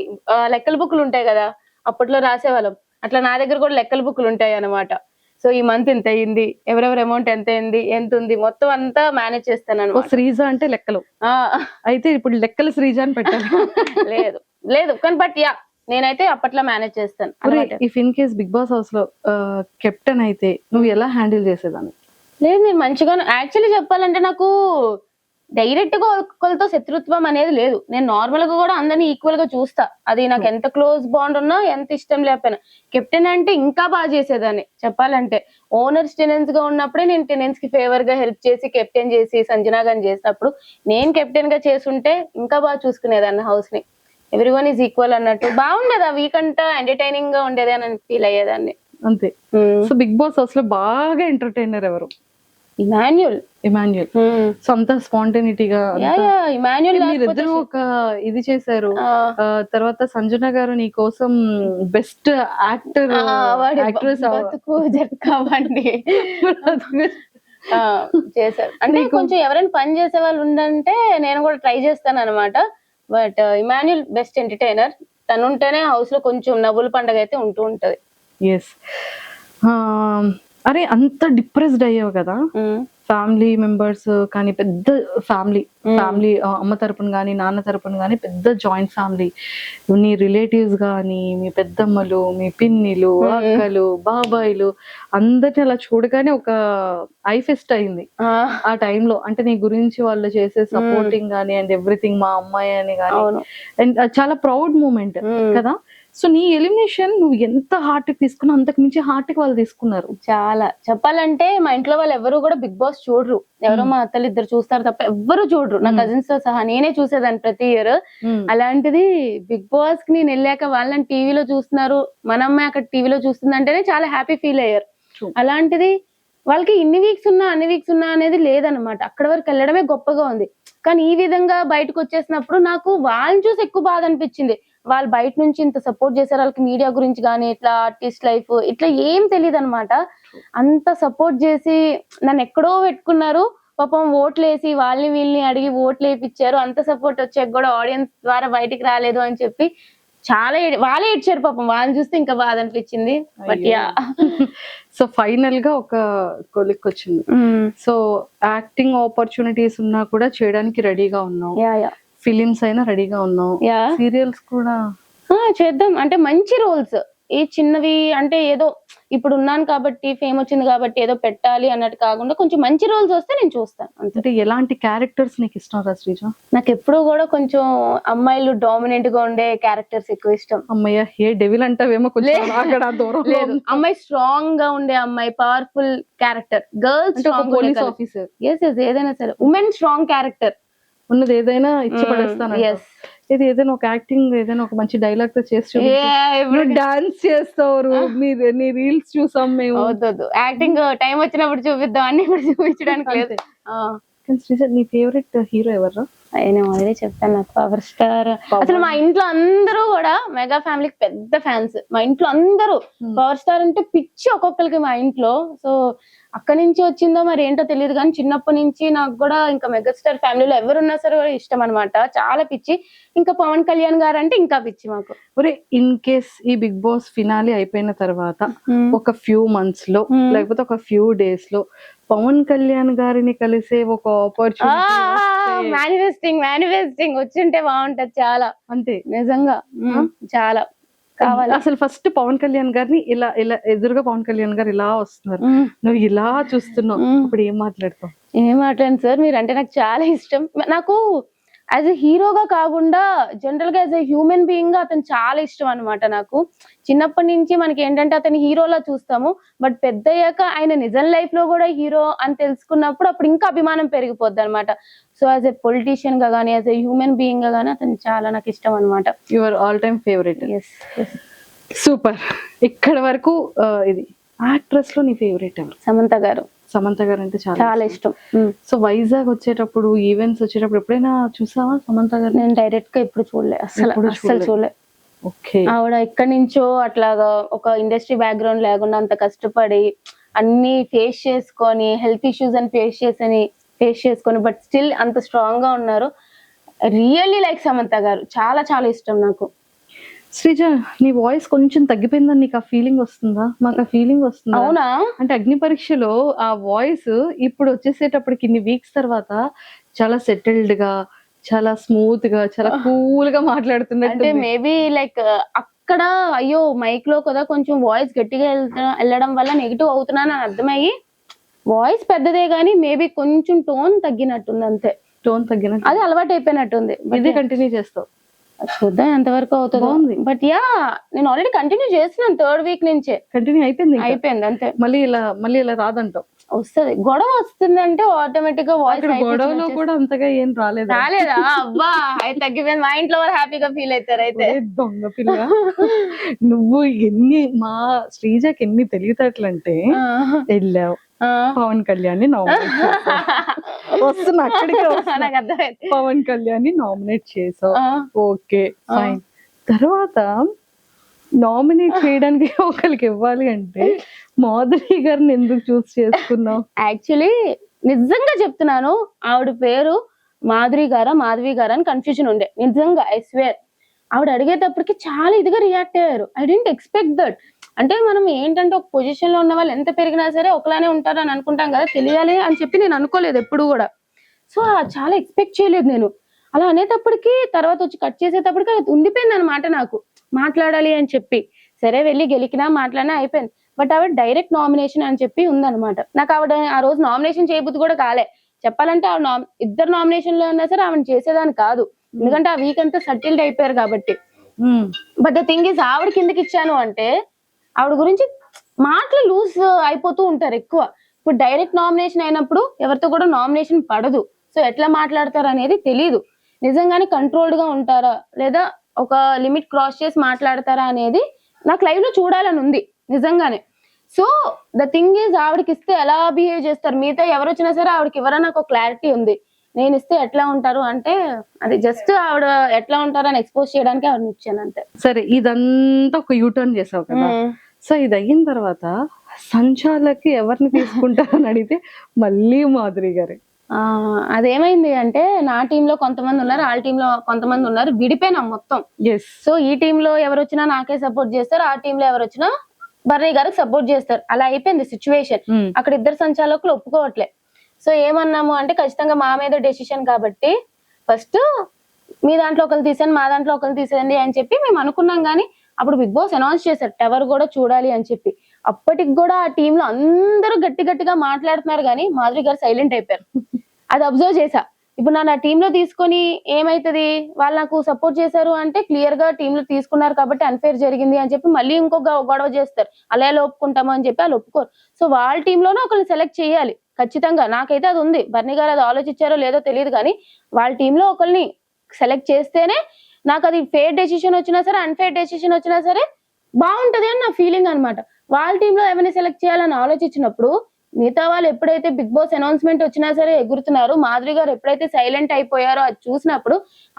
లెక్కల బుక్లు ఉంటాయి కదా, అప్పట్లో రాసేవాళ్ళం, అట్లా నా దగ్గర కూడా లెక్కల బుక్లు ఉంటాయి అనమాట. సో ఈ మంత్ ఎంత అయింది, ఎవరెవరి అమౌంట్ ఎంత అయింది, ఎంత ఉంది, మొత్తం అంతా మేనేజ్ చేస్తాను. శ్రీజ అంటే లెక్కలు. అయితే ఇప్పుడు లెక్కలు శ్రీజ అని పెట్టాలి. లేదు కానీ బట్ యా నేనైతే అప్పట్లో మేనేజ్ చేస్తాను. If in case Bigg Boss house లో కెప్టెన్ అయితే నువ్వు ఎలా హ్యాండిల్ చేసేదాన్ని? లేదు నేను మంచిగా, యాక్చువల్లీ చెప్పాలంటే నాకు డైరెక్ట్ గా ఒక్కరితో శత్రుత్వం అనేది లేదు. నేను నార్మల్ గా కూడా అందరినీ ఈక్వల్ గా చూస్తా. అది నాకు ఎంత క్లోజ్ బాండ్ ఉన్నా, ఎంత ఇష్టం లేకపోయినా. కెప్టెన్ అంటే ఇంకా బాగా చేసేదాన్ని చెప్పాలంటే. ఓనర్స్ టెనెన్స్ గా ఉన్నప్పుడే నేను టెనెన్స్ కి ఫేవర్ గా హెల్ప్ చేసి, కెప్టెన్ చేసి, సంజనా గాని చేసినప్పుడు నేను కెప్టెన్ గా చేసుంటే ఇంకా బాగా చూసుకునేదాన్ని హౌస్ ని. ఎవ్రీ వన్ ఈజ్ ఈక్వల్ అన్నట్టు బాగుండేది. ఆ వీక్ అంతా ఎంటర్టైనింగ్ గా ఉండేది అని ఫీల్ అయ్యేదాన్ని. అంతే. సో బిగ్ బాస్ హౌస్ లో బాగా ఎంటర్టైనర్ ఎవరు? ఇమాన్యుయల్. సో అంత స్పాంటేనిటీగా మీరిద్దరు ఒక ఇది చేశారు. తర్వాత సంజన గారు నీ కోసం బెస్ట్ యాక్టర్ యాక్ట్రెస్ చేశారు. అంటే కొంచెం ఎవరైనా పని చేసే వాళ్ళు ఉండంటే నేను కూడా ట్రై చేస్తాను అనమాట. But Emmanuel best entertainer. తను ఉంటేనే హౌస్ లో కొంచెం నవ్వుల పండుగ అయితే ఉంటూ ఉంటది. ఎస్. అరే అంత డిప్రెస్డ్ అయ్యావు కదా, ఫ్యామిలీ మెంబర్స్ కానీ పెద్ద ఫ్యామిలీ అమ్మ తరపున కానీ నాన్న తరపున కానీ పెద్ద జాయింట్ ఫ్యామిలీ, నీ రిలేటివ్స్ కానీ మీ పెద్దమ్మలు, మీ పిన్నిలు, అక్కలు, బాబాయిలు అందరిని అలా చూడగానే ఒక ఐ ఫెస్ట్ అయింది ఆ టైంలో. అంటే నీ గురించి వాళ్ళు చేసే సపోర్టింగ్ కానీ అండ్ ఎవ్రీథింగ్, మా అమ్మాయి అని కానీ, అండ్ చాలా ప్రౌడ్ మూమెంట్ కదా. సో నీ ఎలిమినేషన్ నువ్వు ఎంత హార్ట్ కి తీసుకున్నా అంతకు మించి హార్ట్ కి వాళ్ళు తీసుకున్నారు. చాలా చెప్పాలంటే మా ఇంట్లో వాళ్ళు ఎవరు కూడా బిగ్ బాస్ చూడరు. ఎవరో మా అత్తలు ఇద్దరు చూస్తారు తప్ప ఎవ్వరు చూడరు. నా కజిన్స్ తో సహా నేనే చూసేదాన్ని ప్రతి ఇయర్. అలాంటిది బిగ్ బాస్ కి నేను వెళ్ళాక వాళ్ళని టీవీలో చూస్తున్నారు, మన అమ్మాయి అక్కడ టీవీలో చూస్తుంది అంటేనే చాలా హ్యాపీ ఫీల్ అయ్యారు. అలాంటిది వాళ్ళకి అన్ని వీక్స్ ఉన్నా అనేది లేదనమాట. అక్కడ వరకు వెళ్ళడమే గొప్పగా ఉంది. కానీ ఈ విధంగా బయటకు వచ్చేసినప్పుడు నాకు వాళ్ళని చూసి ఎక్కువ బాధ అనిపించింది. వాళ్ళు బయట నుంచి ఇంత సపోర్ట్ చేశారు. వాళ్ళకి మీడియా గురించి కానీ ఇట్లా ఆర్టిస్ట్ లైఫ్ ఇట్లా ఏం తెలియదు అనమాట. అంత సపోర్ట్ చేసి నన్ను ఎక్కడో పెట్టుకున్నారు. పాపం ఓట్లు వేసి వాళ్ళని వీళ్ళని అడిగి ఓట్లు వేయించారు. అంత సపోర్ట్ వచ్చాక కూడా ఆడియన్స్ ద్వారా బయటికి రాలేదు అని చెప్పి చాలా వాళ్ళే ఏడ్చారు పాపం. వాళ్ళని చూస్తే ఇంకా బాధ అనిపించింది. బట్ యా, సో ఫైనల్ గా ఒక కొలిక్ వచ్చింది. సో యాక్టింగ్ ఆపర్చునిటీస్ ఉన్నా కూడా చేయడానికి రెడీగా ఉన్నావు. ఫిలిమ్స్ అయినా రెడీగా ఉన్నావు. సీరియల్స్ కూడా చేద్దాం అంటే మంచి రోల్స్, ఏ చిన్నవి అంటే ఏదో ఇప్పుడు ఉన్నాను కాబట్టి ఫేమ్ వచ్చింది కాబట్టి ఏదో పెట్టాలి అన్నట్టు కాకుండా కొంచెం మంచి రోల్స్ వస్తే నేను చూస్తాను. అంటే ఎలాంటి క్యారెక్టర్స్ నీకు ఇష్టం రా శ్రీజ? నాకు ఎప్పుడు కూడా కొంచెం అమ్మాయిలు డామినెంట్ గా ఉండే క్యారెక్టర్స్ ఎక్కువ ఇష్టం. అమ్మాయి ఏ డెవిల్ అంటావేమో కొంచెం లేదు, అమ్మాయి స్ట్రాంగ్ గా ఉండే అమ్మాయి, powerful character, girls police officer, ఏదైనా సరే ఉమెన్ స్ట్రాంగ్ క్యారెక్టర్ ఉన్నది ఏదైనా ఇచ్చి పడేస్తాను. ఇది ఏదైనా ఒక యాక్టింగ్ ఏదైనా ఒక మంచి డైలాగ్ తో చేసి డాన్స్ చేస్తారు. నీ రీల్స్ చూసాం మేము. యాక్టింగ్ టైం వచ్చినప్పుడు చూపిద్దాం అని చూపించడానికి లేదు. నీ ఫేవరెట్ హీరో ఎవరు? నేను ఆల్రెడీ చెప్పాను, నాకు పవర్ స్టార్. అసలు మా ఇంట్లో అందరూ కూడా మెగా ఫ్యామిలీకి పెద్ద ఫ్యాన్స్. మా ఇంట్లో అందరూ పవర్ స్టార్ అంటే పిచ్చి ఒక్కొక్కరికి మా ఇంట్లో. సో అక్కడి నుంచి వచ్చిందో మరి ఏంటో తెలియదు కానీ చిన్నప్పటి నుంచి నాకు కూడా ఇంకా మెగాస్టార్ ఫ్యామిలీలో ఎవరున్నా సరే ఇష్టం అనమాట, చాలా పిచ్చి. ఇంకా పవన్ కళ్యాణ్ గారు అంటే ఇంకా పిచ్చి మాకు. ఒరే, ఇన్ కేస్ ఈ బిగ్ బాస్ ఫినాలి అయిపోయిన తర్వాత ఒక ఫ్యూ మంత్స్ లో లేకపోతే ఒక ఫ్యూ డేస్ లో పవన్ కళ్యాణ్ గారిని కలిసే ఒక ఆపర్చునిటీ, మేనిఫెస్టింగ్ వచ్చింటే బాగుంటది చాలా. అంతే, నిజంగా చాలా కావాలి. అసలు ఫస్ట్ పవన్ కళ్యాణ్ గారిని ఇలా ఇలా ఎదురుగా పవన్ కళ్యాణ్ గారు ఇలా వస్తున్నారు, నువ్వు ఇలా చూస్తున్నావు, ఇప్పుడు ఏం మాట్లాడతావు? ఏం మాట్లాడండి సార్, మీరు అంటే నాకు చాలా ఇష్టం. నాకు యాజ్ ఎ హీరోగా కాకుండా జనరల్ గా యాజ్ ఎ హ్యూమన్ బీయింగ్ గా అతను చాలా ఇష్టం అనమాట. నాకు చిన్నప్పటి నుంచి మనకి ఏంటంటే అతని హీరోలా చూస్తాము, బట్ పెద్ద అయ్యాక ఆయన నిజం లైఫ్ లో కూడా హీరో అని తెలుసుకున్నప్పుడు అప్పుడు ఇంకా అభిమానం పెరిగిపోద్ది అనమాట. సో యాజ్ ఎ పొలిటీషియన్ గా గానీ యాజ్ ఎ హ్యూమన్ బీయింగ్ గా గానీ అతను చాలా నాకు ఇష్టం అనమాట. Your all time favourite. Super. ఇక్కడ వరకు ఇది యాక్ట్రెస్ లో నీ ఫేవరెట్ ఎవరు? సమంత గారు. సమంత గారు అంటే చాలా ఇష్టం. సో వైజాగ్ వచ్చేటప్పుడు ఈవెంట్స్ వచ్చేటప్పుడు ఎప్పుడైనా చూసావా సమంత గారు? నేను డైరెక్ట్ గా ఎప్పుడు చూడలే, అసలు చూడలే. ఓకే. ఆవిడ ఎక్కడి నుంచో అట్లాగా ఒక ఇండస్ట్రీ బ్యాక్గ్రౌండ్ లేకుండా అంత కష్టపడి అన్ని ఫేస్ చేసుకొని, హెల్త్ ఇష్యూస్ అని ఫేస్ చేసుకొని బట్ స్టిల్ అంత స్ట్రాంగ్ గా ఉన్నారు. రియల్లీ లైక్ సమంత గారు, చాలా చాలా ఇష్టం నాకు. శ్రీజ, నీ వాయిస్ కొంచెం తగ్గిపోయిందని నీకు ఆ ఫీలింగ్ వస్తుందా? మాకు ఆ ఫీలింగ్ వస్తుంది. అవునా? అంటే అగ్ని పరీక్షలో ఆ వాయిస్ ఇప్పుడు వచ్చేసేటప్పటికి ఇన్ని వీక్స్ తర్వాత చాలా సెటిల్డ్ గా, చాలా స్మూత్ గా, చాలా కూల్ గా మాట్లాడుతున్నట్టు. అంటే మేబీ లైక్ అక్కడ అయ్యో మైక్ లో కదా కొంచెం వాయిస్ గట్టిగా వెళ్ళడం వల్ల నెగిటివ్ అవుతున్నాను అని అర్థమయ్యి వాయిస్ పెద్దదే గానీ మేబీ కొంచెం టోన్ తగ్గినట్టుంది అంతే. టోన్ తగ్గినట్టు. అది అలవాటు అయిపోయినట్టుంది. ఇది కంటిన్యూ చేస్తావు, చూద్దాం ఎంతవరకు అవుతుందో. బాగుంది. బట్ యా నేను ఆల్రెడీ కంటిన్యూ చేస్తున్నాను, 3rd వీక్ నుంచే కంటిన్యూ అయిపోయింది ఇంకా. అయిపోయింది అంతే. మళ్ళీ ఇలా రాదంటావు. వస్తుంది, గొడవ వస్తుందంటే ఆటోమేటిక్ గా వాయిస్ గొడవలో కూడా అంతగా ఏం రాలేదు. రాలేదా? అబ్బా అయితే తగ్గిపోయింది. మా ఇంట్లో వారు హ్యాపీగా ఫీల్ అవుతారు. అయితే దొంగ పిల్ల నువ్వు ఎన్ని మా శ్రీజకి ఎన్ని తెలివితేటలంటే వెళ్ళావు పవన్ కళ్యాణ్ వస్తున్నా అక్కడికే నాకు అర్థమైంది. పవన్ కళ్యాణ్ నామినేట్ చేసావు, ఓకే ఫైన్. తర్వాత నామినేట్ చేయడానికి ఒకరికి ఇవ్వాలి అంటే మాధురి గారిని ఎందుకు చూస్ చేసుకున్నావు? యాక్చువల్లీ నిజంగా చెప్తున్నాను, ఆవిడ పేరు మాధురి గారా మాధవి గారా అని కన్ఫ్యూజన్ ఉండే. నిజంగా ఐ స్వేర్ ఆవిడ అడిగేటప్పటికి చాలా ఇదిగా రియాక్ట్ అయ్యారు. I didn't expect that. అంటే మనం ఏంటంటే ఒక పొజిషన్ లో ఉన్న వాళ్ళు ఎంత పెరిగినా సరే ఒకలానే ఉంటారు అని అనుకుంటాం కదా, తెలియాలి అని చెప్పి నేను అనుకోలేదు ఎప్పుడు కూడా. సో చాలా ఎక్స్పెక్ట్ చేయలేదు నేను. అలా అనేటప్పటికి తర్వాత వచ్చి కట్ చేసేటప్పటికి అది ఉండిపోయింది అనమాట నాకు, మాట్లాడాలి అని చెప్పి. సరే వెళ్ళి గెలికినా మాట్లాడినా అయిపోయింది. బట్ ఆవిడ డైరెక్ట్ నామినేషన్ అని చెప్పి ఉందన్నమాట. నాకు ఆవిడ ఆ రోజు నామినేషన్ చేయబుద్ధి కూడా కాలే చెప్పాలంటే. ఆవిడ ఇద్దరు నామినేషన్ లో ఉన్నా సరే ఆవిడ చేసేదాన్ని కాదు, ఎందుకంటే ఆ వీక్ అంతా సటిల్డ్ అయిపోయారు కాబట్టి. బట్ ద థింగ్ ఈస్ ఆవిడ కిందకి ఇచ్చాను అంటే ఆవిడ గురించి మాటలు లూజ్ అయిపోతూ ఉంటారు ఎక్కువ. ఇప్పుడు డైరెక్ట్ నామినేషన్ అయినప్పుడు ఎవరితో కూడా నామినేషన్ పడదు, సో ఎట్లా మాట్లాడతారు అనేది తెలీదు. నిజంగానే కంట్రోల్డ్ గా ఉంటారా లేదా ఒక లిమిట్ క్రాస్ చేసి మాట్లాడతారా అనేది నాకు లైవ్ లో చూడాలని ఉంది నిజంగానే. సో ద థింగ్ ఈజ్ ఆవిడకి ఇస్తే ఎలా బిహేవ్ చేస్తారు, మిగతా ఎవరు వచ్చినా సరే ఆవిడకి ఎవరైనా నాకు క్లారిటీ ఉంది. నేను ఇస్తే ఎట్లా ఉంటారు అంటే అది జస్ట్ ఆవిడ ఎట్లా ఉంటారని ఎక్స్పోజ్ చేయడానికి ఆవిడని ఇచ్చాను అంతే. సరే ఇదంతా ఒక యూటర్న్ చేసావు కదా, సో ఇది అయిన తర్వాత సంచాలకి ఎవరిని తీసుకుంటారని అడిగితే మళ్ళీ మాధురి గారే. అదేమైంది అంటే నా టీంలో కొంతమంది ఉన్నారు, వాళ్ళ టీంలో కొంతమంది ఉన్నారు, విడిపోయినాం మొత్తం. సో ఈ టీంలో ఎవరు వచ్చినా నాకే సపోర్ట్ చేస్తారు, ఆ టీంలో ఎవరు వచ్చినా బర్నీ గారికి సపోర్ట్ చేస్తారు. అలా అయిపోయింది సిచ్యువేషన్. అక్కడ ఇద్దరు సంచాలకులు ఒప్పుకోవట్లే. సో ఏమన్నాము అంటే ఖచ్చితంగా మా మీద డెసిషన్ కాబట్టి ఫస్ట్ మీ దాంట్లో ఒకరు తీసేయండి, మా దాంట్లో ఒకరు తీసేయండి అని చెప్పి మేము అనుకున్నాం. కానీ అప్పుడు బిగ్ బాస్ అనౌన్స్ చేశారు టవర్ కూడా చూడాలి అని చెప్పి. అప్పటికి కూడా ఆ టీమ్ లో అందరూ గట్టి గట్టిగా మాట్లాడుతున్నారు కానీ మాధురి గారు సైలెంట్ అయిపోయారు. అది అబ్జర్వ్ చేశా. ఇప్పుడు నా టీమ్ లో తీసుకొని ఏమైతుంది, వాళ్ళు నాకు సపోర్ట్ చేశారు అంటే క్లియర్ గా టీమ్ లో తీసుకున్నారు కాబట్టి అన్ఫేర్ జరిగింది అని చెప్పి మళ్ళీ ఇంకొక గొడవ చేస్తారు. అలా ఎలా ఒప్పుకుంటామో అని చెప్పి వాళ్ళు ఒప్పుకోరు. సో వాళ్ళ టీంలోనే ఒకరిని సెలెక్ట్ చేయాలి ఖచ్చితంగా. నాకైతే అది ఉంది, బర్నీ గారు అది ఆలోచించారో లేదో తెలియదు కానీ వాళ్ళ టీంలో ఒకరిని సెలెక్ట్ చేస్తేనే నాకు అది ఫేర్ డెసిషన్ వచ్చినా సరే అన్ఫేర్ డెసిషన్ వచ్చినా సరే బాగుంటది అని నా ఫీలింగ్ అనమాట. వాళ్ళ టీంలో ఎవరిని సెలెక్ట్ చేయాలని ఆలోచించినప్పుడు మిగతా వాళ్ళు ఎప్పుడైతే బిగ్ బాస్ అనౌన్స్మెంట్ వచ్చినా సరే ఎగురుతున్నారు, మాధురి గారు ఎప్పుడైతే సైలెంట్ అయిపోయారో అది చూసినప్పుడు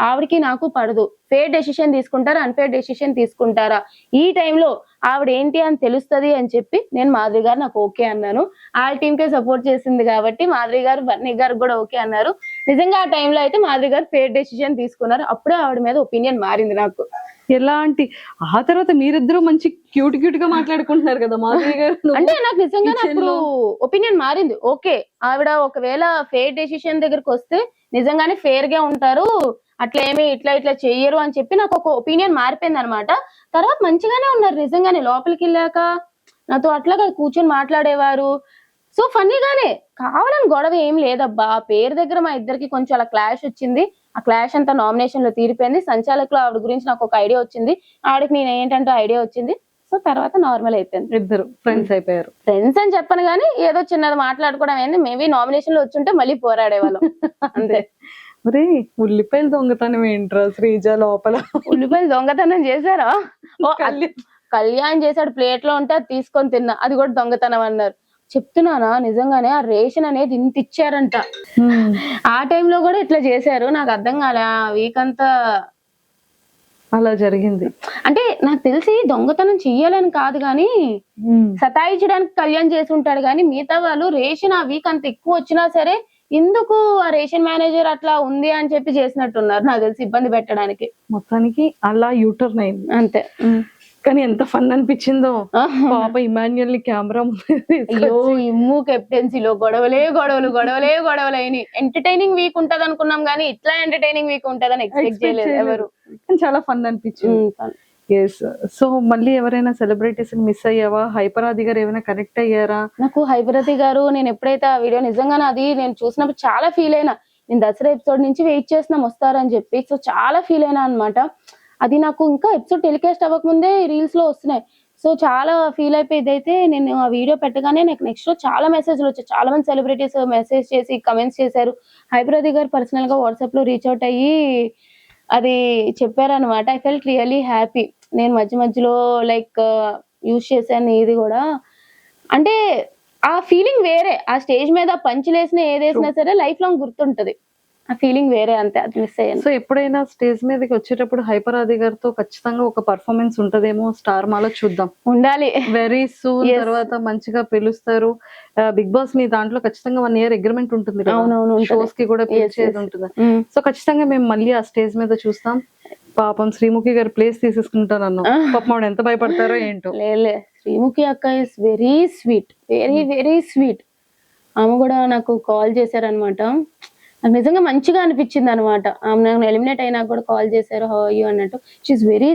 ఆవిడకి నాకు పడదు. ఫేర్ డెసిషన్ తీసుకుంటారా అన్ఫేర్ డెసిషన్ తీసుకుంటారా, ఈ టైంలో ఆవిడ ఏంటి అని తెలుస్తుంది అని చెప్పి నేను మాధురి గారు నాకు ఓకే అన్నాను. ఆ టీంకే సపోర్ట్ చేసింది కాబట్టి మాధురి గారు బర్నీ గారు కూడా ఓకే అన్నారు. నిజంగా ఆ టైంలో అయితే మాధురి గారు ఫేర్ డెసిషన్ తీసుకున్నారు. అప్పుడే ఆవిడ మీద ఒపీనియన్ మారింది నాకు. ఎలాంటి ఆ తర్వాత మీరిద్దరూ మంచి క్యూట్ క్యూట్ గా మాట్లాడుకుంటున్నారు కదా మాధురి గారు. అంటే నాకు నిజంగా అప్పుడు ఒపీనియన్ మారింది. ఓకే ఆవిడ ఒకవేళ ఫేర్ డెసిషన్ దగ్గరకు వస్తే నిజంగానే ఫేర్ గా ఉంటారు, అట్లా ఏమి ఇట్లా ఇట్లా చెయ్యరు అని చెప్పి నాకు ఒక ఒపీనియన్ మారిపోయింది అనమాట. తర్వాత మంచిగానే ఉన్నారు నిజంగానే. లోపలికి వెళ్ళాక నాతో అట్లాగా కూర్చొని మాట్లాడేవారు. సో ఫన్నీగానే, కావాలని గొడవ ఏం లేదబ్బా. పేరు దగ్గర మా ఇద్దరికి కొంచెం అలా క్లాష్ వచ్చింది. ఆ క్లాష్ అంతా నామినేషన్ లో తీరిపోయింది. సంచాలకులు ఆవిడ గురించి నాకు ఒక ఐడియా వచ్చింది, ఆవిడకి నేను ఏంటంటే ఐడియా వచ్చింది. సో తర్వాత నార్మల్ అయిపోయింది, ఇద్దరు ఫ్రెండ్స్ అయిపోయారు. ఫ్రెండ్స్ అని చెప్పను కానీ ఏదో చిన్నది మాట్లాడుకోవడం అయింది. మేబీ నామినేషన్ లో వచ్చుంటే మళ్ళీ పోరాడేవాళ్ళం అంతే. మరి ఉల్లిపాయలు దొంగతనం ఏంట్రా శ్రీజ లోపల? ఉల్లిపాయలు దొంగతనం చేశారా? కళ్యాణ్ చేశాడు, ప్లేట్ లో ఉంటే అది తీసుకొని తిన్నా, అది కూడా దొంగతనం అన్నారు. చెప్తున్నానా నిజంగానే ఆ రేషన్ అనేది ఇంత ఇచ్చారంట. ఆ టైంలో కూడా ఇట్లా చేశారు. నాకు అర్థం కాలే. ఆ వీక్ అంతా అలా జరిగింది. అంటే నాకు తెలిసి దొంగతనం చెయ్యాలని కాదు గాని సతాయించడానికి కళ్యాణ్ చేసి ఉంటాడు. కానీ మిగతా వాళ్ళు రేషన్ ఆ వీక్ అంత ఎక్కువ వచ్చినా సరే ఎందుకు ఆ రేషన్ మేనేజర్ అట్లా ఉంది అని చెప్పి చేసినట్టున్నారు నాకు తెలిసి, ఇబ్బంది పెట్టడానికి. మొత్తానికి అలా యూటర్న్ అయింది అంతే. కానీ ఎంత ఫన్ అనిపించిందో పాప ఇమాన్యుయల్ ని కెమెరా ఇమ్ము కెప్టెన్సీలో గొడవలే గొడవలు గొడవలే గొడవలు అయినాయి. ఎంటర్టైనింగ్ వీక్ ఉంటది అనుకున్నాం కానీ ఇట్లా ఎంటర్టైనింగ్ వీక్ ఉంటదని ఎక్స్పెక్ట్ చేయలేదు ఎవరు. చాలా ఫన్ అనిపించింది. ఎస్. సో మళ్ళీ ఎవరైనా సెలబ్రిటీస్ మిస్ అయ్యావా? హైపరాది గారు ఏమైనా కనెక్ట్ అయ్యారా? నాకు హైపరాది గారు నేను ఎప్పుడైతే ఆ వీడియో నిజంగానే అది నేను చూసినప్పుడు చాలా ఫీల్ అయినా. నేను దసరా ఎపిసోడ్ నుంచి వెయిట్ చేస్తున్నాం వస్తారని చెప్పి. సో చాలా ఫీల్ అయినా అనమాట. అది నాకు ఇంకా ఎపిసోడ్ టెలికాస్ట్ అవ్వకముందే రీల్స్ లో వస్తున్నాయి. సో చాలా ఫీల్ అయిపోయి ఇదైతే నేను ఆ వీడియో పెట్టగానే నాకు నెక్స్ట్ లో చాలా మెసేజ్లు వచ్చాయి. చాలా మంది సెలబ్రిటీస్ మెసేజ్ చేసి కమెంట్స్ చేశారు. హైప్రది గారు పర్సనల్ గా వాట్సాప్ లో రీచ్ అవుట్ అయ్యి అది చెప్పారనమాట. I felt really happy. నేను మధ్యలో లైక్ యూజ్ చేశాను ఇది కూడా. అంటే ఆ ఫీలింగ్ వేరే. ఆ స్టేజ్ మీద పంచులేసిన ఏదేసినా సరే లైఫ్ లాంగ్ గుర్తుంటది. ఆ ఫీలింగ్ వేరే అంతే. అది మిస్ అయ్యాను. సో ఎప్పుడైనా స్టేజ్ మీదకి వచ్చేటప్పుడు హైపర్ ఆది గారితో ఖచ్చితంగా ఒక పర్ఫార్మెన్స్ ఉంటదేమో స్టార్ మాలో చూద్దాం. ఉండాలి వెరీ సూన్. తర్వాత మంచిగా పిలుస్తారు. బిగ్ బాస్ మీ దాంట్లో ఖచ్చితంగా 1 year అగ్రిమెంట్ ఉంటుంది కదా, అవునవును షోస్ కి కూడా పిలిచేది ఉంటుంది. సో ఖచ్చితంగా మేము మళ్ళీ ఆ స్టేజ్ మీద చూస్తాం. పాపం శ్రీముఖి గారు ప్లేస్ తీసేసుకుంటాను అన్నాం. పాపం ఆవిడ ఎంత భయపడతారో ఏంటో. లేలే, శ్రీముఖి అక్క is very sweet, very very sweet. ఆమె కూడా నాకు కాల్ చేశారనమాట. నాకు నిజంగా మంచిగా అనిపించింది అనమాట. ఆమె నాకు ఎలిమినేట్ అయినా కూడా కాల్ చేశారు హౌ ఆర్ యు అన్నట్టు. షీఈస్ వెరీ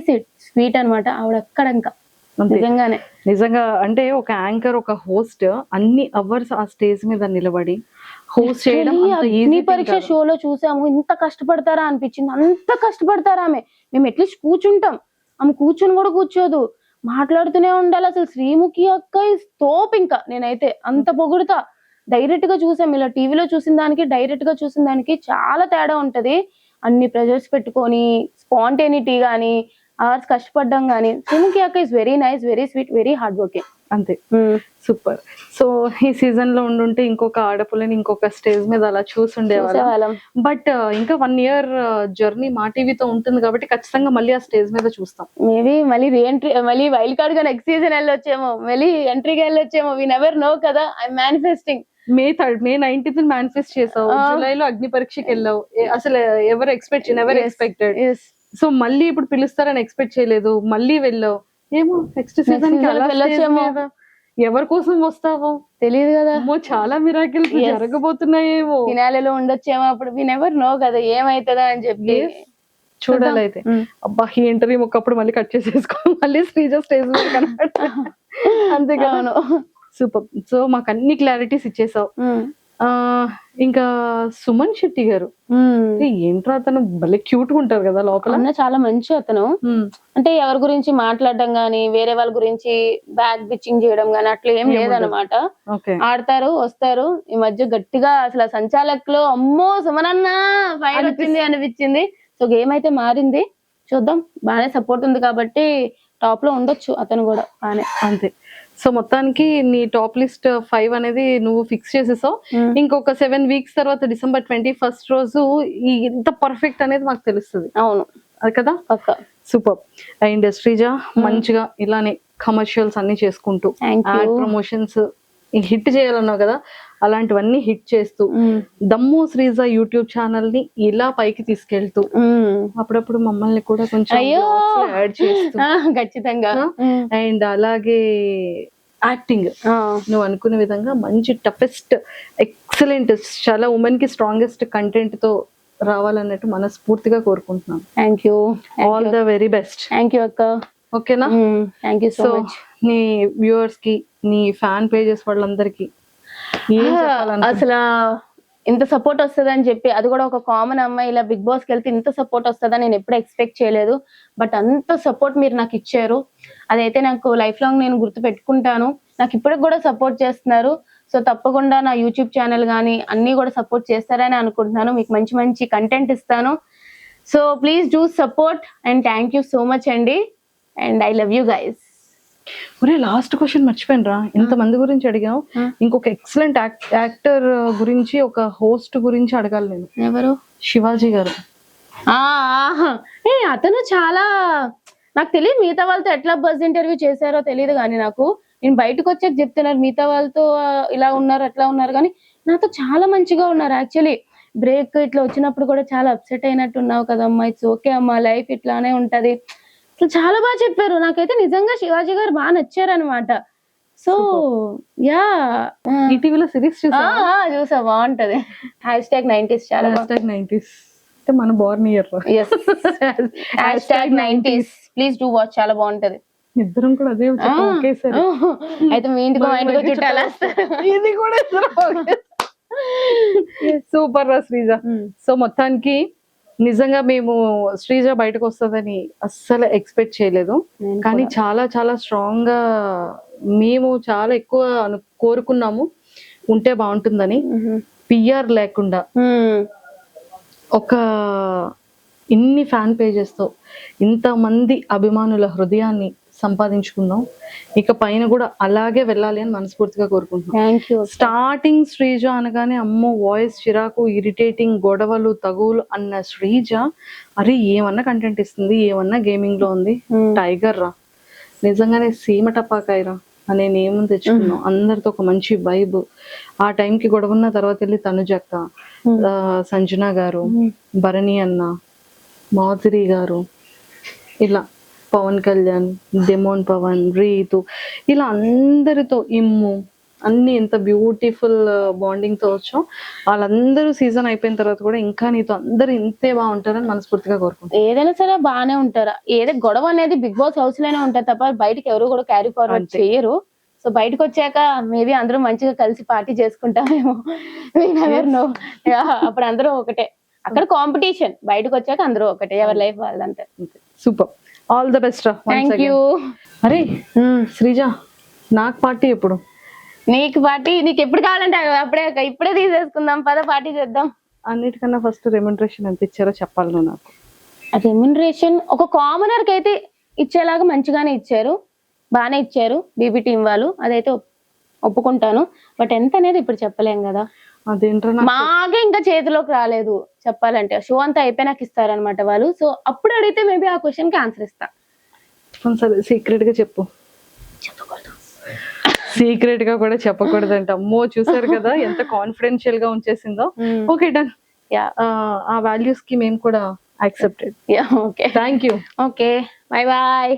స్వీట్ అనమాట ఆవిడ. అక్కడ ఇంకా నిజంగానే నిజంగా అంటే ఒక యాంకర్, ఒక హోస్ట్ అన్ని అవర్స్ ఆ స్టేజ్ మీద నిలబడి హోస్ట్ చేయడం అగ్ని పరీక్ష షోలో చూసాము. ఇంత కష్టపడతారా అనిపించింది. అంత కష్టపడతారా ఆమె. మేము అట్లీస్ట్ కూర్చుంటాం, ఆమె కూర్చొని కూడా కూర్చోదు, మాట్లాడుతూనే ఉండాలి. అసలు శ్రీముఖి అక్క ఇస్ తోప్. ఇంకా నేనైతే అంత పొగుడుతా. డైరెక్ట్ గా చూసాం, ఇలా టీవీలో చూసిన దానికి డైరెక్ట్ గా చూసిన దానికి చాలా తేడా ఉంటది. అన్ని ప్రెజర్స్ పెట్టుకొని స్పాంటేనిటీ గానీ అవర్స్ కష్టపడ్డం గానీ. శ్రీముఖి అక్క is very nice, very sweet, very hard working. అంతే. సూపర్. సో ఈ సీజన్ లో ఉండుంటే ఇంకొక ఆడపిల్లని ఇంకొక స్టేజ్ మీద అలా చూసుండేవాళ్ళం. బట్ ఇంకా 1 year జర్నీ మా టీవీతో ఉంటుంది కాబట్టి ఖచ్చితంగా మళ్ళీ ఆ స్టేజ్ మీద చూస్తాం. మేబీ మళ్ళీ రీఎంట్రీ, మళ్ళీ వైల్డ్ కార్డ్ గా నెక్స్ట్ సీజన్ వెళ్ళొచ్చేమో, మళ్ళీ ఎంట్రీకి వెళ్ళొచ్చేమో. వి నెవర్ నో కదా. I manifesting. May 19th manifest చేసావు, జూలైలో అగ్ని పరీక్షకి వెళ్ళావు. అసలు ఎవరు ఎక్స్పెక్టెడ్. సో మళ్ళీ ఇప్పుడు పిలుస్తారని ఎక్స్పెక్ట్ చేయలేదు, మళ్ళీ వెళ్ళావు. ఏమో నెక్స్ట్ సీజన్ కి వెళ్ళొచ్చేమో. ఎవరి కోసం వస్తావో తెలియదు కదా. చాలా మిరాకిల్స్ జరగబోతున్నాయేమో. ఫినాలేలో ఉండొచ్చేమో. అప్పుడు వి నెవర్ నో కదా ఏమైతుందా అని చెప్పి చూడాలి. అయితే అబ్బా ఈ ఇంటర్వ్యూ ఒకప్పుడు మళ్ళీ కట్ చేసేసుకో, మళ్ళీ శ్రీజ స్టేజ్ మీద కనబడ. అంతే కదా. సూపర్. సో మాకు అన్ని క్లారిటీస్ ఇచ్చేసావు. ఇంకా సుమన్ శెట్టి గారు ఏంట్రా అతను భలే క్యూట్ గా ఉంటారు కదా లోపల. చాలా మంచి అతను. అంటే ఎవరి గురించి మాట్లాడడం గానీ, వేరే వాళ్ళ గురించి బ్యాక్ బిచ్చింగ్ చేయడం గానీ అట్లా ఏం లేదనమాట. ఆడతారు, వస్తారు. ఈ మధ్య గట్టిగా అసలు సంచాలకులో అమ్మో సుమనన్న ఫైర్ వచ్చింది అనిపించింది. సో గేమ్ అయితే మారింది, చూద్దాం. బాగానే సపోర్ట్ ఉంది కాబట్టి టాప్ లో ఉండొచ్చు అతను కూడా బానే. అంతే. సో మొత్తానికి నీ టాప్ లిస్ట్ 5 అనేది నువ్వు ఫిక్స్ చేసేసావు. ఇంకొక 7 weeks తర్వాత December 21st రోజు ఇంత పర్ఫెక్ట్ అనేది మాకు తెలుస్తుంది. అవును అది కదా. సూపర్. అండ్ శ్రీజ మంచిగా ఇలానే కమర్షియల్స్ అన్ని చేసుకుంటూ యాడ్ ప్రమోషన్స్ హిట్ చేయాలన్నావు కదా, అలాంటివన్నీ హిట్ చేస్తూ దమ్ము శ్రీజ యూట్యూబ్ ఛానల్ ని ఇలా పైకి తీసుకెళ్తూ అప్పుడప్పుడు మమ్మల్ని కూడా కొంచెం యాడ్ చేస్తూ ఖచ్చితంగా. అండ్ అలాగే యాక్టింగ్ నువ్వు అనుకునే విధంగా మంచి టఫెస్ట్ ఎక్సలెంట్ చాలా ఉమెన్ కి స్ట్రాంగెస్ట్ కంటెంట్ తో రావాలన్నట్టు మనస్ఫూర్తిగా కోరుకుంటున్నాను. Thank you. All the very best. Thank you అక్క. ఓకేనా. Thank you so much. నీ వ్యూవర్స్ కి, నీ ఫ్యాన్ పేజెస్ వాళ్ళందరికి అసలు ఇంత సపోర్ట్ వస్తుంది అని చెప్పి, అది కూడా ఒక కామన్ అమ్మాయి ఇలా బిగ్ బాస్ కి వెళ్తే ఇంత సపోర్ట్ వస్తుందని నేను ఎప్పుడు ఎక్స్పెక్ట్ చేయలేదు. బట్ అంత సపోర్ట్ మీరు నాకు ఇచ్చారు, అదైతే నాకు లైఫ్ లాంగ్ నేను గుర్తు పెట్టుకుంటాను. నాకు ఇప్పటికి కూడా సపోర్ట్ చేస్తున్నారు. సో తప్పకుండా నా యూట్యూబ్ ఛానల్ కానీ అన్ని కూడా సపోర్ట్ చేస్తారని అనుకుంటున్నాను. మీకు మంచి మంచి కంటెంట్ ఇస్తాను. So please do support and thank you so much అండి. And I love you guys. ఒరే లాస్ట్ క్వశ్చన్ మర్చిపోయినరా, ఇంతమంది గురించి అడిగావు, ఇంకొక ఎక్సలెంట్ యాక్టర్ గురించి, ఒక హోస్ట్ గురించి అడగాలి నేను. ఎవరు? శివాజీ గారు. అతను చాలా, నాకు తెలియదు మిగతా వాళ్ళతో ఎట్లా బజ్ ఇంటర్వ్యూ చేశారో తెలియదు కానీ నాకు, నేను బయటకు వచ్చాక చెప్తున్నారు మిగతా వాళ్ళతో ఇలా ఉన్నారు అట్లా ఉన్నారు, కానీ నాతో చాలా మంచిగా ఉన్నారు. యాక్చువల్లీ బ్రేక్ ఇట్లా వచ్చినప్పుడు కూడా చాలా అప్సెట్ అయినట్టు ఉన్నావు కదమ్మా, ఇట్స్ ఓకే అమ్మా, లైఫ్ ఇట్లానే ఉంటది, అసలు చాలా బాగా చెప్పారు. నాకైతే నిజంగా శివాజీ గారు బాగా నచ్చారనమాట. సో యా, ఈటీవీలో సిరీస్ చూసా, బాగుంటది. #90s చాలా. #90s అంటే మన Born year. #90s please do watch, చాలా బాగుంటది. ఇద్దరం కూడా అదే ఒకేసారి. అయితే మీ ఇంటికి మా ఇంటికి చుట్టాలు వస్తారు. ఇది కూడా సూపర్ రా శ్రీజ. సో మొత్తానికి నిజంగా మేము శ్రీజ బయటకు వస్తుందని అస్సలు ఎక్స్పెక్ట్ చేయలేదు, కానీ చాలా చాలా స్ట్రాంగ్ గా మేము చాలా ఎక్కువ కోరుకున్నాము ఉంటే బాగుంటుందని. పిఆర్ లేకుండా ఒక ఇన్ని ఫ్యాన్ పేజెస్ తో ఇంతమంది అభిమానుల హృదయాన్ని సంపాదించుకుందాం. ఇక పైన కూడా అలాగే వెళ్ళాలి అని మనస్ఫూర్తిగా కోరుకుంటున్నాం. స్టార్టింగ్ శ్రీజ అనగానే అమ్మో వాయిస్ చిరాకు, ఇరిటేటింగ్, గొడవలు, తగువులు అన్న శ్రీజ అరే ఏమన్నా కంటెంట్ ఇస్తుంది, ఏమన్నా గేమింగ్ లో ఉంది, టైగర్ రా, నిజంగానే సీమ టపాకాయరా అనే నేమ్ తెచ్చుకున్నాం. అందరితో ఒక మంచి వైబ్. ఆ టైంకి గొడవన్న తర్వాత వెళ్ళి తనుజక్క, సంజన గారు, భరణి అన్న, మాధురి గారు, ఇలా పవన్ కళ్యాణ్, డెమోన్ పవన్, రీతు, ఇలా అందరితో ఇమ్ము అన్ని ఎంత బ్యూటిఫుల్ బాండింగ్ తో వచ్చాం. వాళ్ళందరూ సీజన్ అయిపోయిన తర్వాత కూడా ఇంకా నీతో అందరూ ఇంతే బాగుంటారని మనస్ఫూర్తిగా కోరుకుంటాం. ఏదైనా సరే బాగానే ఉంటారా, ఏదో గొడవ అనేది బిగ్ బాస్ హౌస్ లోనే ఉంటారు తప్ప బయటకి ఎవరు కూడా క్యారీ ఫార్వర్డ్ చేయరు. సో బయటకు వచ్చాక మేబీ అందరూ మంచిగా కలిసి పార్టీ చేసుకుంటామేమో, అప్పుడు అందరూ ఒకటే. అక్కడ కాంపిటీషన్, బయటకు వచ్చాక అందరూ ఒకటే, ఎవరి లైఫ్ వాళ్ళంతే. సూపర్, ఆల్ ద బెస్ట్ రా. Thank you. అరే శ్రీజ, నాకు పార్టీ ఎప్పుడు? నీకు పార్టీ నీకు ఎప్పుడు కావాలంటే ఇప్పుడే తీసేసుకుందాం, పద పార్టీ చేద్దాం. అన్నిటికన్నా ఫస్ట్ రెమ్యునరేషన్ ఎంత ఇచ్చారో చెప్పాలి నువ్వు నాకు. రెమ్యునరేషన్ ఒక కామనర్ కి అయితే ఇచ్చేలాగా మంచిగానే ఇచ్చారు, బాగానే ఇచ్చారు బీబీ టీం వాళ్ళు, అదైతే ఒప్పుకుంటాను. బట్ ఎంత అనేది ఇప్పుడు చెప్పలేం కదా, అదేంటో మాకే ఇంకా చేతిలోకి రాలేదు చెప్పాలంటే. షో అంతా అయిపోయినాక ఇస్తారనమాట వాళ్ళు. సో అప్పుడు అడిగితే మేబీ ఆ క్వశ్చన్ కి ఆన్సర్ ఇస్తా. సరే సీక్రెట్ గా చెప్పు. చెప్పకూడదు, సీక్రెట్ గా కూడా చెప్పకూడదంట. అమ్మో చూసారు కదా ఎంత కాన్ఫిడెన్షియల్ గా ఉంచేసిందో. Okay done. ఆ వాల్యూస్ కి మేము కూడా accepted. Okay, thank you. Okay, bye bye.